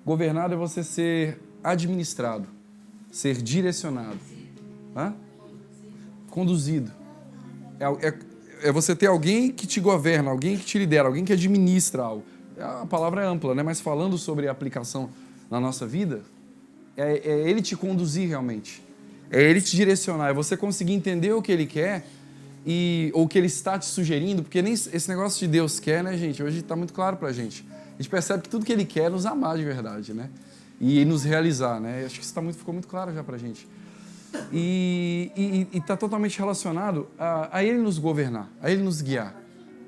Governado é você ser administrado, ser direcionado, conduzido. É você ter alguém que te governa, alguém que te lidera, alguém que administra algo. A palavra é ampla, né? Mas falando sobre a aplicação na nossa vida, é ele te conduzir realmente. É ele te direcionar, é você conseguir entender o que ele quer ou o que ele está te sugerindo, porque nem esse negócio de Deus quer, né, gente? Hoje está muito claro pra gente. A gente percebe que tudo que ele quer é nos amar de verdade, né? E nos realizar, né? Acho que isso ficou muito claro já pra gente. E está totalmente relacionado a ele nos governar, a ele nos guiar,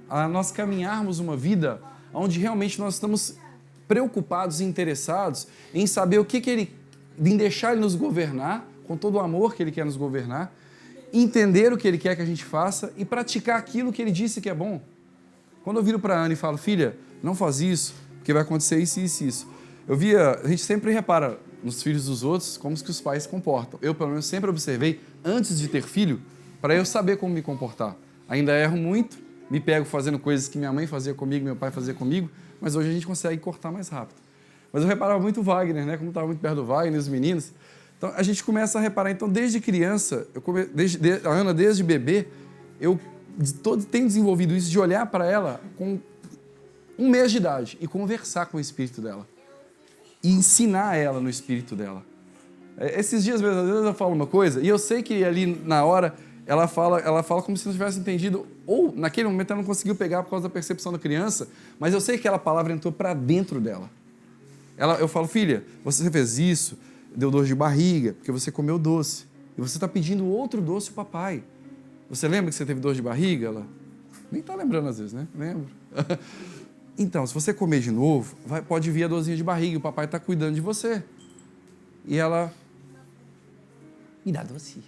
a nós caminharmos uma vida onde realmente nós estamos preocupados e interessados em saber em deixar ele nos governar, com todo o amor que ele quer nos governar, entender o que ele quer que a gente faça e praticar aquilo que ele disse que é bom. Quando eu viro para a Ana e falo, filha, não faz isso, porque vai acontecer isso, isso e isso. A gente sempre repara nos filhos dos outros como que os pais se comportam. Eu, pelo menos, sempre observei, antes de ter filho, para eu saber como me comportar. Ainda erro muito, me pego fazendo coisas que minha mãe fazia comigo, meu pai fazia comigo, mas hoje a gente consegue cortar mais rápido. Mas eu reparava muito o Wagner, né? Como estava muito perto do Wagner, os meninos. Então, a gente começa a reparar. Então, desde criança, a Ana, desde bebê, eu tenho desenvolvido isso de olhar para ela com 1 mês de idade e conversar com o espírito dela. E ensinar ela no espírito dela. Esses dias, às vezes eu falo uma coisa e eu sei que ali na hora ela fala como se não tivesse entendido, ou naquele momento ela não conseguiu pegar por causa da percepção da criança, mas eu sei que aquela palavra entrou para dentro dela. Eu falo, filha, você fez isso, deu dor de barriga, porque você comeu doce. E você está pedindo outro doce para o papai. Você lembra que você teve dor de barriga? Ela nem está lembrando às vezes, né? Lembro. Então, se você comer de novo, pode vir a dorzinha de barriga, o papai está cuidando de você. E ela me dá doce.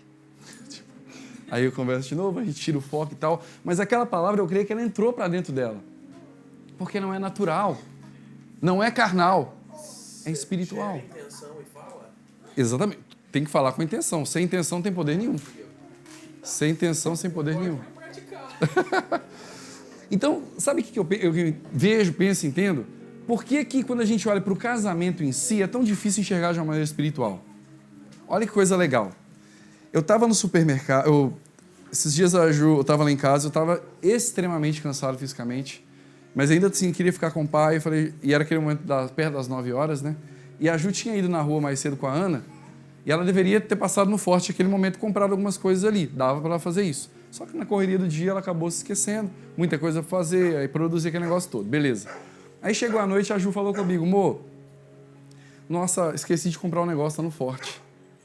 Aí eu converso de novo, a gente tira o foco e tal. Mas aquela palavra, eu creio que ela entrou para dentro dela. Porque não é natural. Não é carnal. É espiritual. Gera intenção e fala. Exatamente. Tem que falar com intenção. Sem intenção não tem poder nenhum. Sem intenção, sem poder nenhum. Então, sabe o que eu vejo, penso, entendo? Por que quando a gente olha para o casamento em si, é tão difícil enxergar de uma maneira espiritual? Olha que coisa legal. Eu estava no supermercado, esses dias eu estava lá em casa, eu estava extremamente cansado fisicamente, mas ainda assim queria ficar com o pai, e era aquele momento perto das 9 horas, né? E a Ju tinha ido na rua mais cedo com a Ana, e ela deveria ter passado no Forte aquele momento e comprado algumas coisas ali, dava para ela fazer isso. Só que na correria do dia ela acabou se esquecendo, muita coisa para fazer, aí produzir aquele negócio todo, beleza. Aí chegou a noite, a Ju falou comigo, Mô, nossa, esqueci de comprar um negócio, tá no Forte.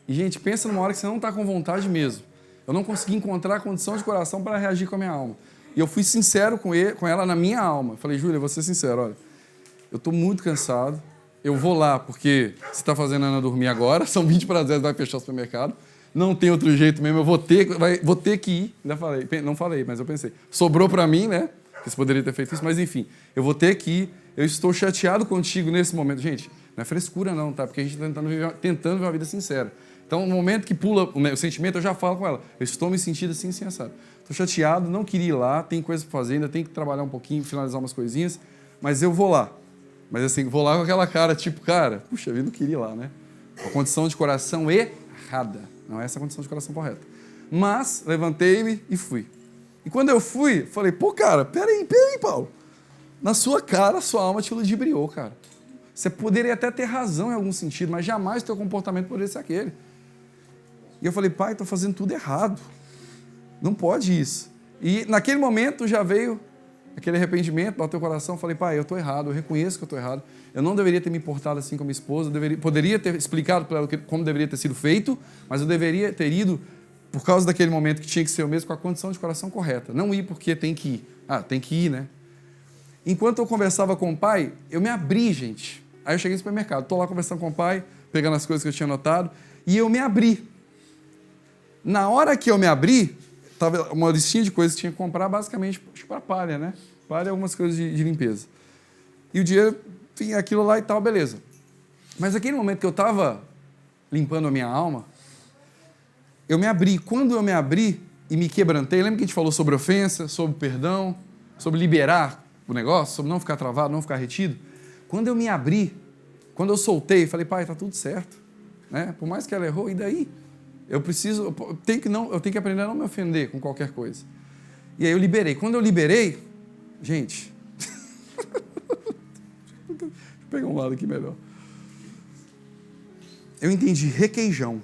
E, gente, pensa numa hora que você não tá com vontade mesmo. Eu não consegui encontrar a condição de coração para reagir com a minha alma. E eu fui sincero com ela na minha alma. Falei, Júlia, vou ser sincero, olha, eu tô muito cansado, eu vou lá porque você tá fazendo a Ana dormir agora, são 20 para 10, vai fechar o supermercado, não tem outro jeito mesmo, eu vou ter que ir. Ainda falei, não falei, mas eu pensei. Sobrou para mim, né? Que você poderia ter feito isso, mas enfim, eu vou ter que ir, eu estou chateado contigo nesse momento. Gente, não é frescura não, tá? Porque a gente está tentando viver uma vida sincera. Então, no momento que pula o sentimento, eu já falo com ela. Eu estou me sentindo assim, assado. Estou chateado, não queria ir lá, tem coisa para fazer, ainda tem que trabalhar um pouquinho, finalizar umas coisinhas, mas eu vou lá. Mas assim, vou lá com aquela cara, tipo, cara, puxa vida, não queria ir lá, né? A condição de coração errada. Não é essa a condição de coração correta. Mas, levantei-me e fui. E quando eu fui, falei, pô, cara, peraí, Paulo. Na sua cara, sua alma te ludibriou, cara. Você poderia até ter razão em algum sentido, mas jamais o teu comportamento poderia ser aquele. E eu falei, pai, estou fazendo tudo errado. Não pode isso. E naquele momento já veio aquele arrependimento no teu coração. Eu falei, pai, eu estou errado, eu reconheço que eu estou errado. Eu não deveria ter me portado assim com a minha esposa. Poderia ter explicado para ela como deveria ter sido feito, mas eu deveria ter ido por causa daquele momento que tinha que ser eu mesmo, com a condição de coração correta. Não ir porque tem que ir. Ah, tem que ir, né? Enquanto eu conversava com o pai, eu me abri, gente. Aí eu cheguei no supermercado, estou lá conversando com o pai, pegando as coisas que eu tinha anotado, e eu me abri. Na hora que eu me abri, estava uma listinha de coisas que tinha que comprar, basicamente, para palha, né? Palha e algumas coisas de limpeza. E o dinheiro, enfim, aquilo lá e tal, beleza. Mas naquele momento que eu estava limpando a minha alma, eu me abri. Quando eu me abri e me quebrantei, lembra que a gente falou sobre ofensa, sobre perdão, sobre liberar o negócio, sobre não ficar travado, não ficar retido? Quando eu me abri, quando eu soltei, falei, pai, tá tudo certo, né? Por mais que ela errou, e daí? Eu tenho que aprender a não me ofender com qualquer coisa. E aí eu liberei. Quando eu liberei, gente, deixa eu pegar um lado aqui melhor. Eu entendi requeijão.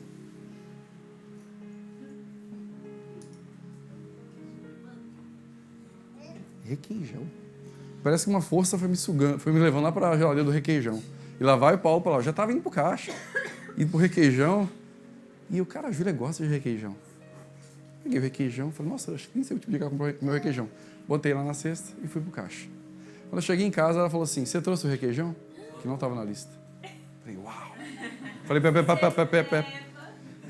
Requeijão. Parece que uma força foi me sugando, foi me levando lá para a geladeira do requeijão. E lá vai o Paulo para lá. Eu já estava indo para o caixa, indo para o requeijão. E o cara, a Júlia gosta de requeijão. Peguei o requeijão, falei, nossa, acho que nem sei multiplicar com o meu requeijão. Botei lá na cesta e fui pro caixa. Quando eu cheguei em casa, ela falou assim, você trouxe o requeijão? Que não estava na lista. Falei, uau. Falei, pé.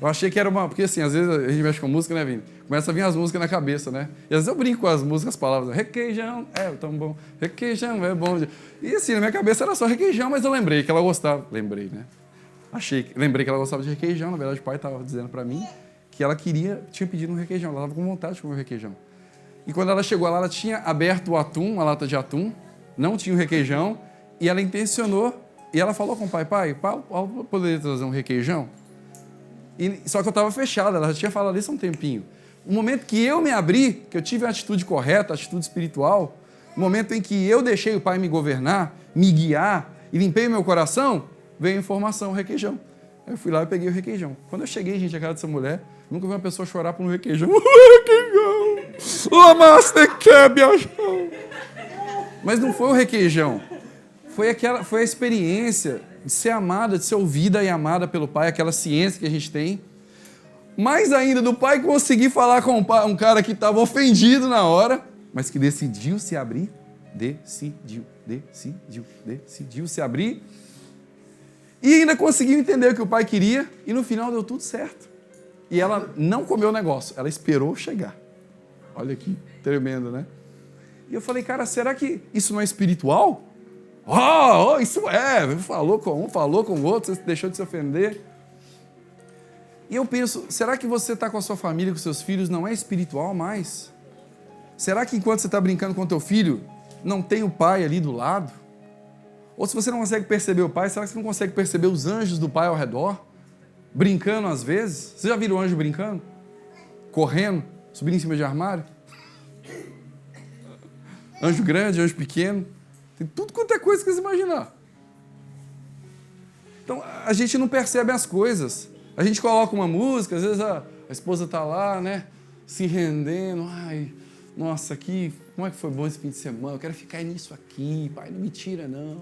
Eu achei que era uma... Porque assim, às vezes a gente mexe com música, né, Vini? Começa a vir as músicas na cabeça, né? E às vezes eu brinco com as músicas, as palavras. Requeijão é tão bom. Requeijão é bom. E assim, na minha cabeça era só requeijão, mas eu lembrei que ela gostava. Lembrei, né? Lembrei que ela gostava de requeijão. Na verdade, o pai estava dizendo para mim que ela tinha pedido um requeijão. Ela estava com vontade de comer um requeijão. E quando ela chegou lá, ela tinha aberto o atum, uma lata de atum, não tinha o requeijão, e ela intencionou, e ela falou com o pai, Paulo poderia trazer um requeijão? Só que eu estava fechado, ela já tinha falado isso há um tempinho. O momento que eu me abri, que eu tive a atitude correta, a atitude espiritual, o momento em que eu deixei o pai me governar, me guiar, e limpei o meu coração, veio a informação, o requeijão. Aí eu fui lá e peguei o requeijão. Quando eu cheguei, gente, a casa dessa mulher, nunca vi uma pessoa chorar por um requeijão. Requeijão! Lamaste quebiachão! Mas não foi o requeijão. Foi a experiência de ser amada, de ser ouvida e amada pelo pai, aquela ciência que a gente tem. Mais ainda, do pai conseguir falar com um cara que estava ofendido na hora, mas que decidiu se abrir. Decidiu se abrir. E ainda conseguiu entender o que o pai queria, e no final deu tudo certo. E ela não comeu o negócio, ela esperou chegar. Olha que tremendo, né? E eu falei, cara, será que isso não é espiritual? Isso é! Falou com um, falou com o outro, você deixou de se ofender. E eu penso, será que você está com a sua família, com seus filhos, não é espiritual mais? Será que enquanto você está brincando com o teu filho, não tem o pai ali do lado? Ou se você não consegue perceber o pai, será que você não consegue perceber os anjos do pai ao redor? Brincando às vezes? Você já viram o anjo brincando? Correndo? Subindo em cima de armário? Anjo grande, anjo pequeno. Tem tudo quanto é coisa que você imaginar. Então, a gente não percebe as coisas. A gente coloca uma música, às vezes a esposa está lá, né? Se rendendo. Ai, nossa, como é que foi bom esse fim de semana? Eu quero ficar nisso aqui. Pai, não me tira, não.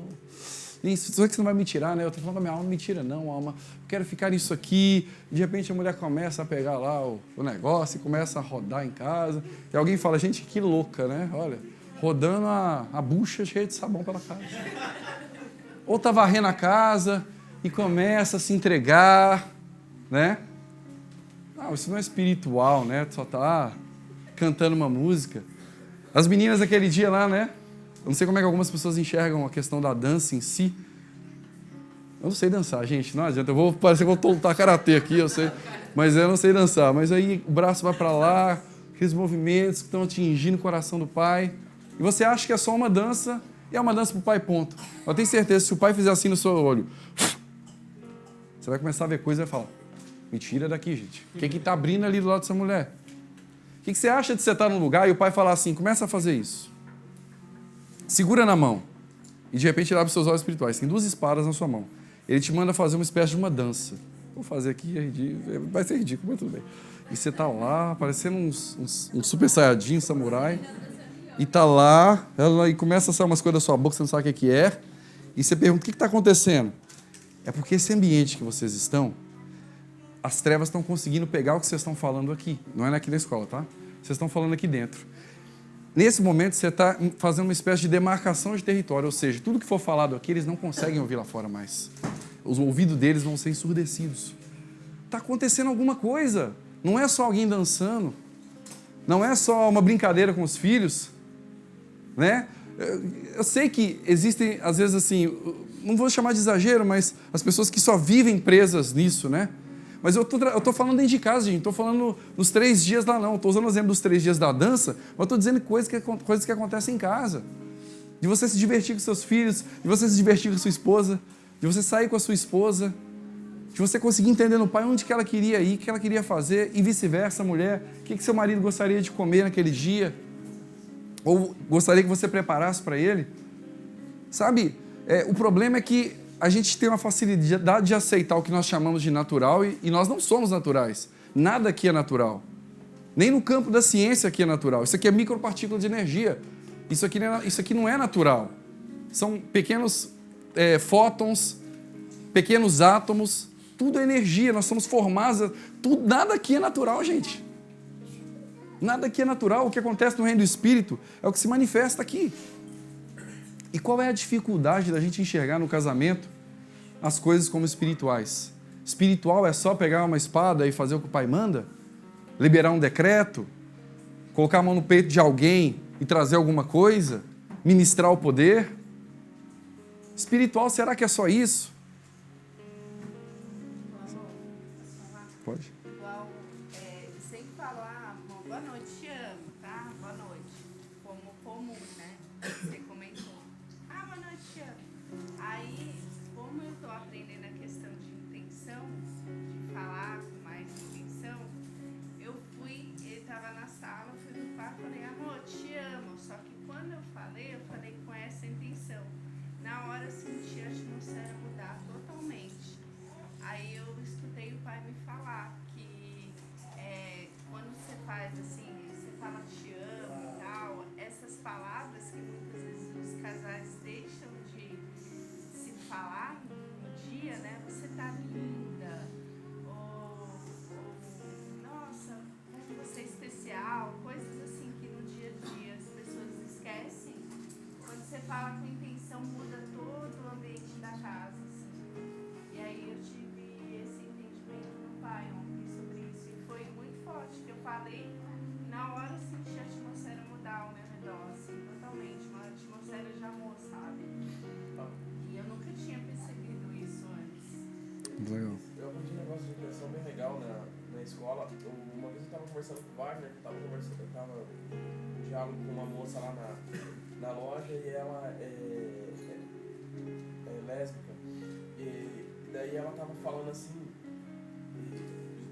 Só que você não vai me tirar, né? Eu tô falando com a minha alma, não me tira não, alma. Eu quero ficar nisso aqui. De repente a mulher começa a pegar lá o negócio e começa a rodar em casa. E alguém fala, gente, que louca, né? Olha, rodando a bucha cheia de sabão pela casa. Ou tá varrendo a casa e começa a se entregar, né? Não, isso não é espiritual, né? Só tá cantando uma música. As meninas naquele dia lá, né? Eu não sei como é que algumas pessoas enxergam a questão da dança em si. Eu não sei dançar, gente, não adianta. Eu vou parecer que eu vou lutar karatê aqui, eu sei. Mas eu não sei dançar. Mas aí o braço vai para lá, aqueles movimentos que estão atingindo o coração do pai. E você acha que é só uma dança, e é uma dança pro pai, ponto. Eu tenho certeza, se o pai fizer assim no seu olho, você vai começar a ver coisa e vai falar, me tira daqui, gente. O que está abrindo ali do lado dessa mulher? O que você acha de você estar num lugar e o pai falar assim, começa a fazer isso. Segura na mão. E de repente ele abre seus olhos espirituais. Tem 2 espadas na sua mão. Ele te manda fazer uma espécie de uma dança. Vou fazer aqui, é ridículo. Vai ser ridículo, mas tudo bem. E você está lá, parecendo um super saiyajin, samurai. E está lá, e começa a sair umas coisas da sua boca, você não sabe o que é. E você pergunta, o que está acontecendo? É porque esse ambiente que vocês estão, as trevas estão conseguindo pegar o que vocês estão falando aqui. Não é aqui na escola, tá? Vocês estão falando aqui dentro. Nesse momento, você está fazendo uma espécie de demarcação de território, ou seja, tudo que for falado aqui, eles não conseguem ouvir lá fora mais. Os ouvidos deles vão ser ensurdecidos. Está acontecendo alguma coisa. Não é só alguém dançando. Não é só uma brincadeira com os filhos. Né? Eu sei que existem, às vezes, assim, não vou chamar de exagero, mas as pessoas que só vivem presas nisso, né? Mas eu tô falando dentro de casa, gente. Estou falando nos 3 dias lá, não. Estou usando o exemplo dos 3 dias da dança, mas estou dizendo coisas que acontecem em casa. De você se divertir com seus filhos, de você se divertir com sua esposa, de você sair com a sua esposa, de você conseguir entender no pai onde que ela queria ir, o que ela queria fazer, e vice-versa, mulher. O que seu marido gostaria de comer naquele dia? Ou gostaria que você preparasse para ele? Sabe, o problema é que a gente tem uma facilidade de aceitar o que nós chamamos de natural e nós não somos naturais. Nada aqui é natural. Nem no campo da ciência aqui é natural. Isso aqui é micropartícula de energia. Isso aqui não é natural. São pequenos fótons, pequenos átomos. Tudo é energia. Nós somos formados. Nada aqui é natural, gente. Nada aqui é natural. O que acontece no reino do Espírito é o que se manifesta aqui. E qual é a dificuldade da gente enxergar no casamento as coisas como espirituais? Espiritual é só pegar uma espada e fazer o que o pai manda? Liberar um decreto? Colocar a mão no peito de alguém e trazer alguma coisa? Ministrar o poder? Espiritual, será que é só isso? Pode? Igual, sempre falo, boa noite, te amo, tá? Boa noite. Como comum, né? Você comentou. Boa noite, te amo. Aí, como eu tô aprendendo a questão de intenção, de falar com mais intenção, eu ele tava na sala, fui no quarto, falei, amor, te amo. Só que quando eu falei com essa intenção. Na hora eu senti a atmosfera mudar totalmente. Aí eu escutei o pai me falar que quando você faz assim, você fala te amo e tal, essas palavras que muitas vezes os casais deixam de se falar no dia, né? Você tá linda, ou nossa, como você é especial, coisas assim que no dia a dia as pessoas esquecem. Quando você fala com intenção, muda todo o ambiente da casa. E aí eu tive esse entendimento no pai ontem sobre isso. E foi muito forte, que eu falei, na hora eu senti a atmosfera mudar ao meu redor, assim, totalmente. Uma atmosfera de amor, sabe? E eu nunca tinha percebido isso antes. Legal. Eu aprendi um negócio de intenção bem legal na escola. Uma vez eu estava conversando com o Wagner, eu estava em diálogo com uma moça lá na loja e ela é lésbica. E daí ela tava falando assim,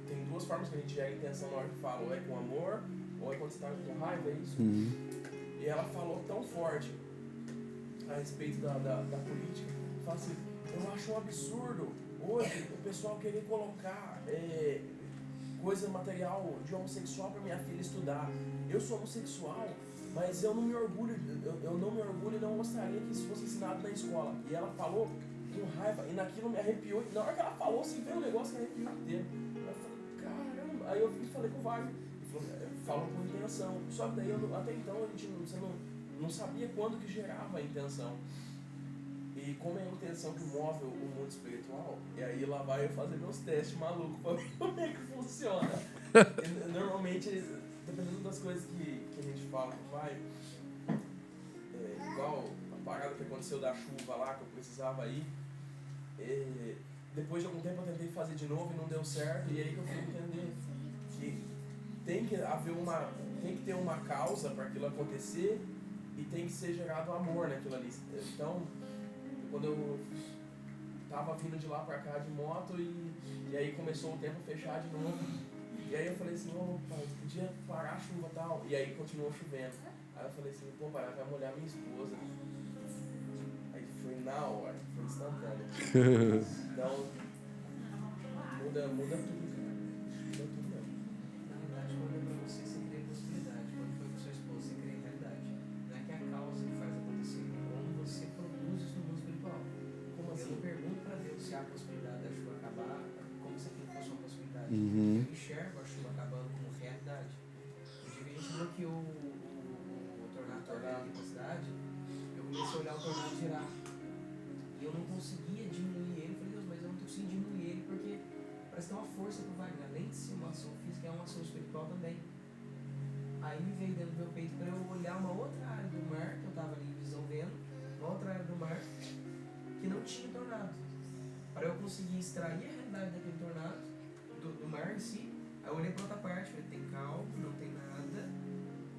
tem 2 formas que a gente gera intenção na hora que fala, ou é com amor, ou é quando você tá com raiva, é isso? Uhum. E ela falou tão forte a respeito da política, fala assim, eu acho um absurdo hoje o pessoal querer colocar coisa material de homossexual para minha filha estudar. Eu sou homossexual, mas eu não me orgulho, eu não me orgulho e não gostaria que isso fosse ensinado na escola. E ela falou com raiva, e naquilo me arrepiou. E na hora que ela falou, assim, veio um negócio que arrepiou inteiro. Eu falei, caramba. Aí eu falei com o Wagner. Ele falou com intenção. Só que daí, até então, você não sabia quando que gerava a intenção. E como é a intenção que move o mundo espiritual, e aí lá vai eu fazer meus testes malucos pra ver como é que funciona. E, normalmente, dependendo das coisas que a gente fala com o pai, igual a parada que aconteceu da chuva lá, que eu precisava ir, depois de algum tempo eu tentei fazer de novo e não deu certo, e aí que eu fui entender que tem que ter uma causa para aquilo acontecer e tem que ser gerado amor naquilo ali. Então, quando eu tava vindo de lá pra cá de moto e aí começou o tempo a fechar de novo. E aí eu falei assim, pai, podia parar a chuva e tal. E aí continuou chovendo. Aí eu falei assim, pô, pai, vai molhar minha esposa. Aí foi na hora, foi instantâneo. Então, muda tudo, cara. Muda tudo mesmo. Na verdade, quando é pra você, você cria possibilidade. Quando foi com sua esposa, você cria realidade. Não é que é a causa que faz acontecer, é como você produz isso no mundo espiritual. Como assim? Eu não pergunto pra Deus se há a possibilidade da chuva acabar, como se aquilo fosse uma possibilidade. Uhum. Eu enxergo a chuva acabando como realidade. O dia que a gente bloqueou o tornado aqui na cidade, eu comecei a olhar o tornado girar. E eu não conseguia diminuir ele. Eu falei, Deus, mas eu não tô conseguindo diminuir ele porque parece que tem uma força pro Wagner. Além de ser uma ação física, é uma ação espiritual também. Aí me veio dentro do meu peito para eu olhar uma outra área do mar, que eu tava ali visão vendo, uma outra área do mar que não tinha tornado. Para eu conseguir extrair a realidade daquele tornado, do mar em si. Aí eu olhei para outra parte, falei, tem calma, não tem nada,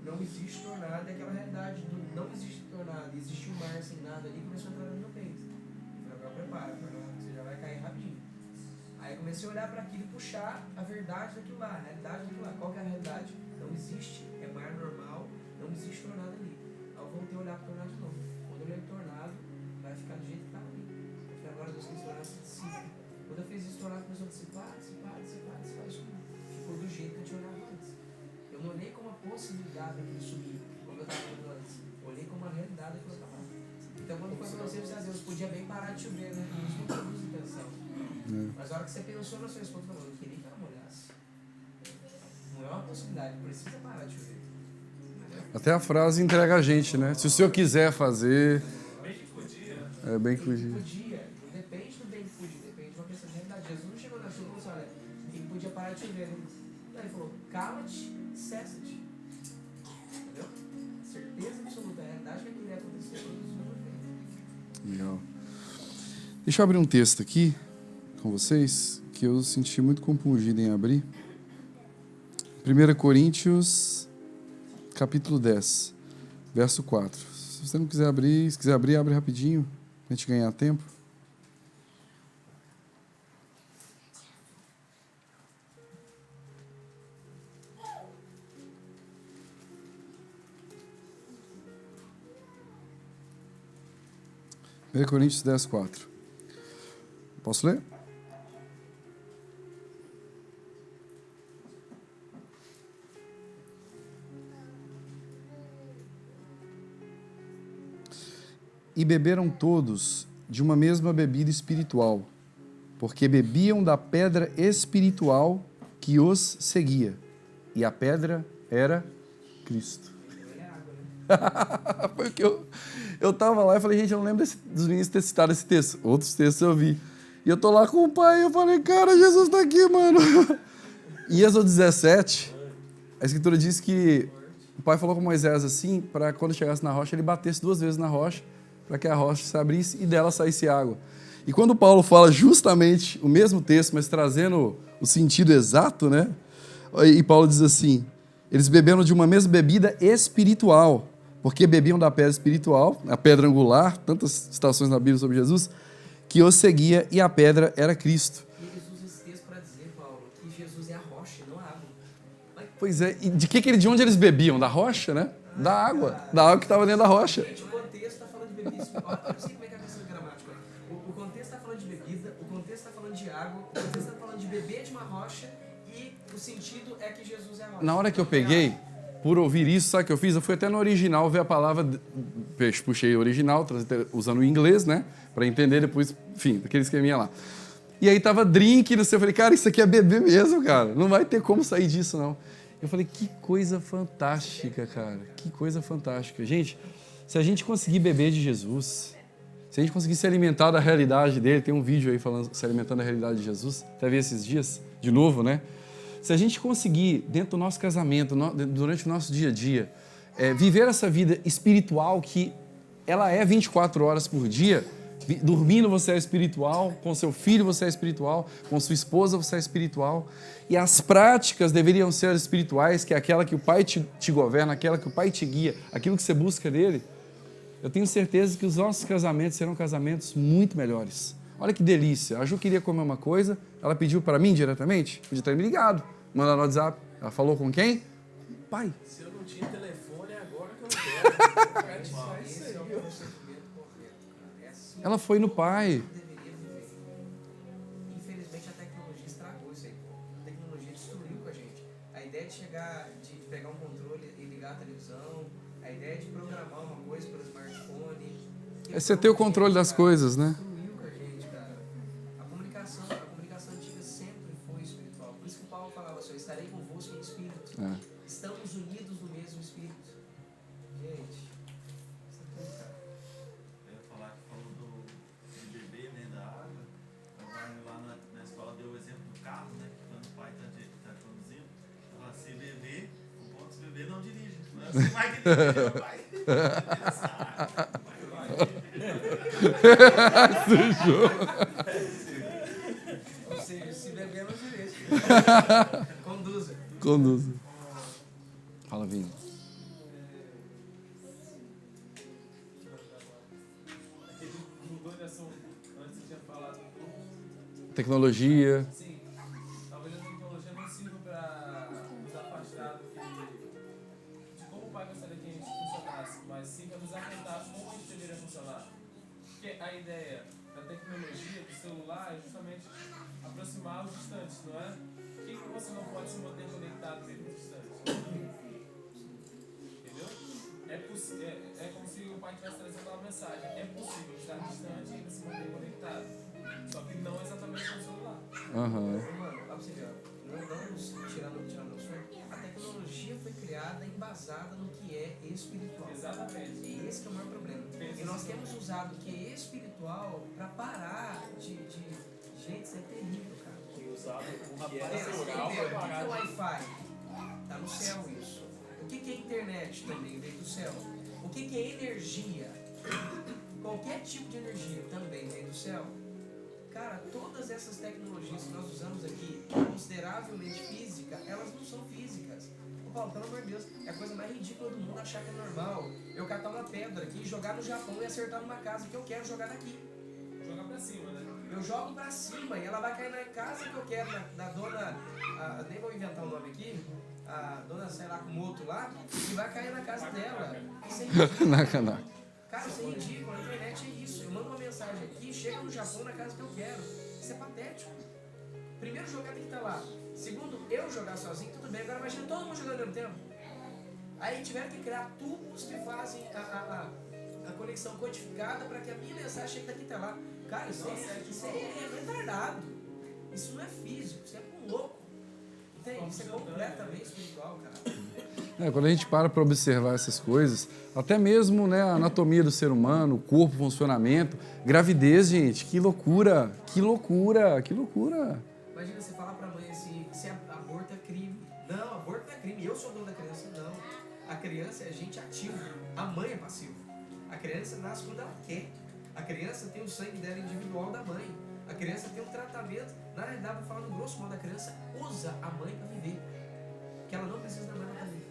não existe tornado, é aquela realidade do não existe tornado, existe um mar sem nada ali, começou a entrar no meu peito. Eu falei, agora prepara, você já vai cair rapidinho. Aí eu comecei a olhar para aquilo e puxar a verdade daquilo lá, a realidade daquilo lá. Qual que é a realidade? Não existe, é mar normal, não existe tornado ali. Aí eu voltei a olhar para o tornado de novo. Quando eu olhei o tornado, vai ficar do jeito que estava ali. Eu falei, agora Deus, que esse tornado se dissipa. Quando eu fiz isso, o tornado começou a dissipar. Ficou do jeito que eu tinha olhado antes. Eu não olhei como a possibilidade daquilo subir, como eu estava olhando antes. Eu olhei como a realidade daquilo que eu estava. Então quando foi para você, Deus podia bem parar de chover, né? Isso não produz intenção. Mas a hora que você pensou na sua esposa, eu queria que ela molhasse. Não é uma possibilidade, precisa parar de chover. Até a frase entrega a gente, né? Se o senhor quiser fazer... Bem que podia. É bem que podia. Podia, não depende do bem que podia, depende de uma questão de realidade. Jesus não chegou na chuva e falou assim, olha, ele podia parar de chover. Não, ele falou, cala-te, cessa-te. Entendeu? Certeza absoluta, a realidade que aquilo ia acontecer, todos os meus. Legal. Deixa eu abrir um texto aqui com vocês, que eu senti muito compungido em abrir. 1 Coríntios, capítulo 10, verso 4. Se você não quiser abrir, se quiser abrir, abre rapidinho, pra gente ganhar tempo. Coríntios 10, 4. Posso ler? E beberam todos de uma mesma bebida espiritual, porque bebiam da pedra espiritual que os seguia. E a pedra era Cristo. Foi o que eu tava lá e falei, gente, eu não lembro dos meninos ter citado esse texto. Outros textos eu vi. E eu tô lá com o pai e eu falei, cara, Jesus tá aqui, mano. Em Êxodo 17, a escritura diz que o pai falou com Moisés assim, para quando chegasse na rocha, ele batesse 2 vezes na rocha, para que a rocha se abrisse e dela saísse água. E quando Paulo fala justamente o mesmo texto, mas trazendo o sentido exato, né? E Paulo diz assim, eles beberam de uma mesma bebida espiritual, porque bebiam da pedra espiritual, a pedra angular, tantas citações na Bíblia sobre Jesus, que os seguia e a pedra era Cristo. E eles usam esse texto para dizer, Paulo, que Jesus é a rocha e não a água. Pois é, e de onde eles bebiam? Da rocha, né? Da água que estava dentro da rocha. Gente, o contexto está falando de bebida. Olha, eu não sei como é que é a questão gramática. O contexto está falando de bebida, o contexto está falando de água, o contexto está falando de beber de uma rocha e o sentido é que Jesus é a rocha. Na hora que eu peguei, por ouvir isso, sabe o que eu fiz? Eu fui até no original ver a palavra, puxei o original, usando o inglês, né? Para entender depois, enfim, aquele esqueminha lá. E aí tava drink, não sei, eu falei, cara, isso aqui é bebê mesmo, cara. Não vai ter como sair disso, não. Eu falei, que coisa fantástica, cara. Que coisa fantástica. Gente, se a gente conseguir beber de Jesus, se a gente conseguir se alimentar da realidade dele, tem um vídeo aí falando, se alimentando da realidade de Jesus, até vi esses dias, de novo, né? Se a gente conseguir, dentro do nosso casamento, durante o nosso dia a dia, viver essa vida espiritual que ela é 24 horas por dia, dormindo você é espiritual, com seu filho você é espiritual, com sua esposa você é espiritual, e as práticas deveriam ser espirituais, que é aquela que o Pai te governa, aquela que o Pai te guia, aquilo que você busca dele. Eu tenho certeza que os nossos casamentos serão casamentos muito melhores. Olha que delícia. A Ju queria comer uma coisa, ela pediu para mim diretamente, podia ter me ligado, mandar no WhatsApp. Ela falou com quem? Pai. Se eu não tinha telefone, é agora que eu quero. Praticar isso aí, ó. Ela foi no pai. Deveria viver. Infelizmente a tecnologia estragou isso aí. A tecnologia destruiu com a gente. A ideia de chegar, de pegar um controle e ligar a televisão, a ideia de programar uma coisa pelo smartphone. É você ter o controle das coisas, né? Destruiu com a gente, cara. A comunicação antiga sempre foi espiritual. Por isso que o Paulo falava assim, eu estarei convosco em espírito. Estamos unidos no mesmo espírito. Gente, isso é tudo, cara. Eu ia falar que falou do bebê, né, da água. O Barney lá na escola deu o exemplo do carro, né? Que quando o pai tá conduzindo, fala, se beber, o ponto se beber não dirige. Não é assim mais que dirige, meu pai. Ou seja, se beber não dirige. Conduza. Conduza. Fala, Vini. Mudou de assunto. Antes você tinha falado. Tecnologia. Sim, talvez a tecnologia não sirva para nos afastar de como o Pai gostaria que a gente funcionasse, mas sim para nos apontar como a gente deveria funcionar. Porque a ideia da tecnologia, do celular, é justamente aproximar os distantes, não é? Por que você não pode se manter conectado mesmo com os distantes? Entendeu? É como se o Pai estivesse trazendo uma mensagem. É possível estar distante e ainda se manter conectado. Só que não exatamente com o celular. Aham. Mano, pra você ver, ó, não tirando o som, a tecnologia foi criada embasada no que é espiritual. Exatamente. E esse que é o maior problema. E nós temos usado o que é espiritual pra parar de... Gente, isso é terrível, cara. Que usava o que O era que natural é pra parar de... Wi-Fi? Tá no céu isso. O que é internet também veio do céu? O que é energia? Qualquer tipo de energia também vem do céu. Cara, todas essas tecnologias que nós usamos aqui, consideravelmente física, elas não são físicas. Ô Paulo, pelo amor de Deus, é a coisa mais ridícula do mundo achar que é normal eu catar uma pedra aqui, jogar no Japão e acertar numa casa que eu quero jogar daqui. Jogar pra cima, né? Eu jogo pra cima e ela vai cair na casa que eu quero, da dona, nem vou inventar o nome aqui, a dona, sei lá, Kumoto lá, e vai cair na casa dela. Isso é ridículo. Cara, isso é ridículo, a internet é isso. Eu mando uma mensagem aqui, chega no Japão na casa que eu quero. Isso é patético. Primeiro, jogar tem que estar lá. Segundo, eu jogar sozinho, tudo bem. Agora imagina todo mundo jogando ao mesmo tempo. Aí tiveram que criar tubos que fazem a conexão codificada para que a minha mensagem chegue daqui até lá. Cara, isso é retardado. Isso não é físico, isso é com louco. Entende? Isso é completamente espiritual, cara. Quando a gente para observar essas coisas, até mesmo, né, a anatomia do ser humano, o corpo, o funcionamento, gravidez, gente, que loucura, que loucura, que loucura. Imagina você falar pra mãe assim, se aborto é crime. Não, aborto não é crime, eu sou dono da criança, não. A criança é agente ativo, a mãe é passivo. A criança nasce quando ela quer. A criança tem o sangue dela individual da mãe. A criança tem um tratamento. Na realidade, vou falar no grosso modo, a criança usa a mãe pra viver. Que ela não precisa da mãe pra viver.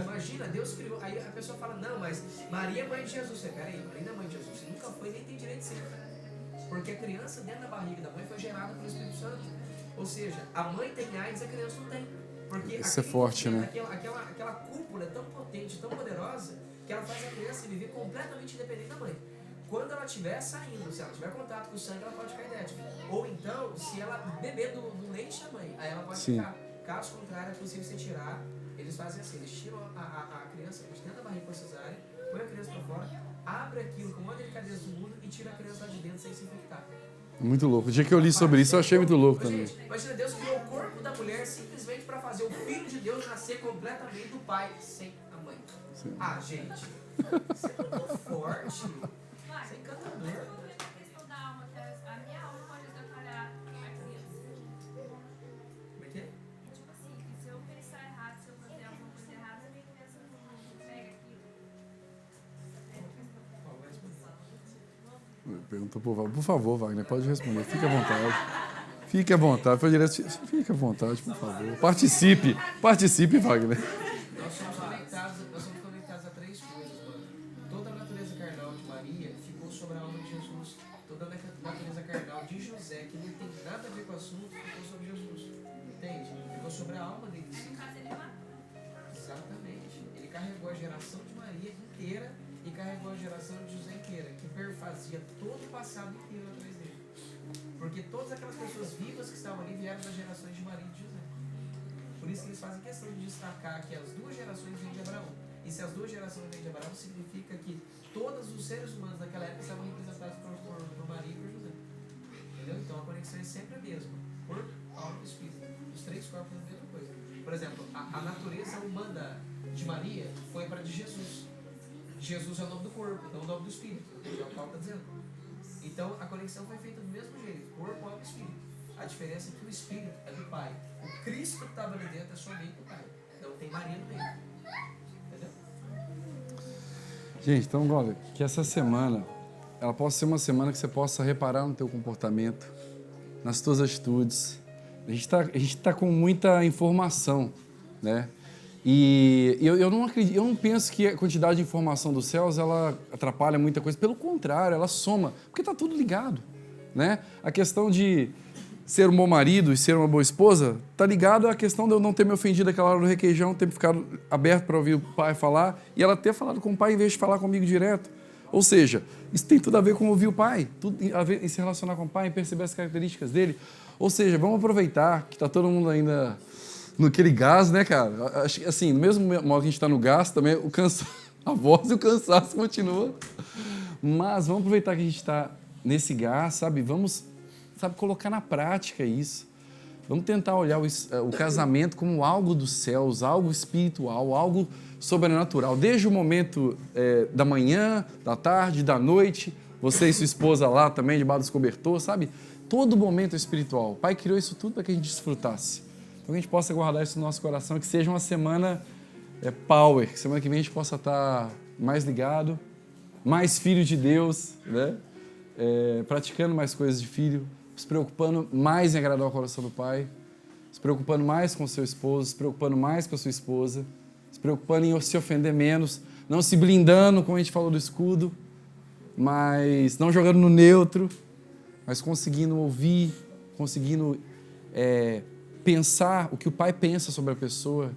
Imagina, Deus criou. Aí a pessoa fala, não, mas Maria é mãe de Jesus. Você, peraí, Maria não é mãe de Jesus. Você nunca foi nem tem direito de ser. Porque a criança dentro da barriga da mãe foi gerada pelo Espírito Santo. Ou seja, a mãe tem AIDS, a criança não tem. Porque isso é forte, né? Aquela cúpula é tão potente, tão poderosa, que ela faz a criança viver completamente independente da mãe. quando ela estiver saindo, se ela tiver contato com o sangue, ela pode ficar idética. Ou então, se ela beber do leite da mãe, aí ela pode Sim. ficar. Caso contrário, é possível você tirar. Eles fazem assim, eles tiram a criança de dentro da barriga por cesárea, põe a criança pra fora, abre aquilo com uma delicadeza do mundo e tira a criança lá de dentro sem se infectar. Muito louco. O dia que eu li sobre isso, eu achei muito louco também. Gente, imagina, Deus criou o corpo da mulher simplesmente para fazer o Filho de Deus nascer completamente do Pai, sem a mãe. Sim. Ah, gente, você é muito forte. Você é encantador. A questão da alma, que a minha alma pode atrapalhar a criança. Como é que é? Tipo assim, que se eu pensar errado, se eu fazer alguma coisa errada, a minha criança não pega aquilo. Qual vai responder? Perguntou por favor, Wagner, pode responder. Fique à vontade. Fique à vontade. Foi direto. Fique à vontade, por favor. Participe. Participe, Wagner. Nós somos conectados a três coisas, mano. Toda a natureza carnal de Maria ficou sobre a alma de Jesus. Toda a natureza carnal de José, que não tem nada a ver com o assunto, ficou sobre Jesus. Entende? Ficou sobre a alma dele. No caso, ele matou. Exatamente. Ele carregou a geração de Maria inteira e carregou a geração de José inteira, que perfazia todo o passado inteiro atrás dele. Porque todas aquelas pessoas vivas que estavam ali vieram das gerações de Maria e de José. Por isso que eles fazem questão de destacar que as duas gerações vêm de Abraão. E se as duas gerações vêm de Abraão, significa que todos os seres humanos daquela época estavam representados por Maria e por José. Entendeu? Então a conexão é sempre a mesma. Corpo, alma e espírito. Os três corpos é a mesma coisa. Por exemplo, a natureza humana de Maria foi para a de Jesus. Jesus é o nome do corpo, não o nome do espírito. É o que Paulo está dizendo. Então a conexão foi feita do mesmo jeito. Corpo, alma e espírito. A diferença é que o espírito é do Pai. O Cristo que estava ali dentro é somente do Pai. Não tem Maria no meio. Entendeu? Gente, então, olha, que essa semana, ela possa ser uma semana que você possa reparar no teu comportamento, nas tuas atitudes. A gente tá com muita informação, né? E eu não acredito, eu não penso que a quantidade de informação dos céus, ela atrapalha muita coisa. Pelo contrário, ela soma, porque tá tudo ligado, né? A questão de ser um bom marido e ser uma boa esposa tá ligado à questão de eu não ter me ofendido aquela hora do requeijão, ter ficado aberto para ouvir o pai falar e ela ter falado com o pai em vez de falar comigo direto. Ou seja, isso tem tudo a ver com ouvir o pai, tudo a ver em se relacionar com o pai, em perceber as características dele. Ou seja, vamos aproveitar que tá todo mundo ainda naquele gás, né, cara? Acho que, assim, no mesmo modo que a gente está no gás, também a voz e o cansaço continua. Mas vamos aproveitar que a gente está nesse gás, sabe? Vamos, colocar na prática isso. Vamos tentar olhar o casamento como algo dos céus, algo espiritual, algo sobrenatural. Desde o momento da manhã, da tarde, da noite, você e sua esposa lá também, debaixo dos cobertores, sabe? Todo momento é espiritual. O Pai criou isso tudo para que a gente desfrutasse. Então, que a gente possa guardar isso no nosso coração, que seja uma semana power, que semana que vem a gente possa estar mais ligado, mais filho de Deus, né? Praticando mais coisas de filho, se preocupando mais em agradar o coração do Pai, se preocupando mais com o seu esposo, se preocupando mais com a sua esposa, se preocupando em se ofender menos, não se blindando, como a gente falou do escudo, mas não jogando no neutro, mas conseguindo ouvir, conseguindo pensar o que o Pai pensa sobre a pessoa,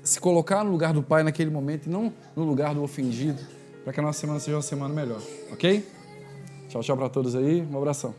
se colocar no lugar do Pai naquele momento e não no lugar do ofendido, para que a nossa semana seja uma semana melhor, ok? Tchau, tchau para todos aí, um abração.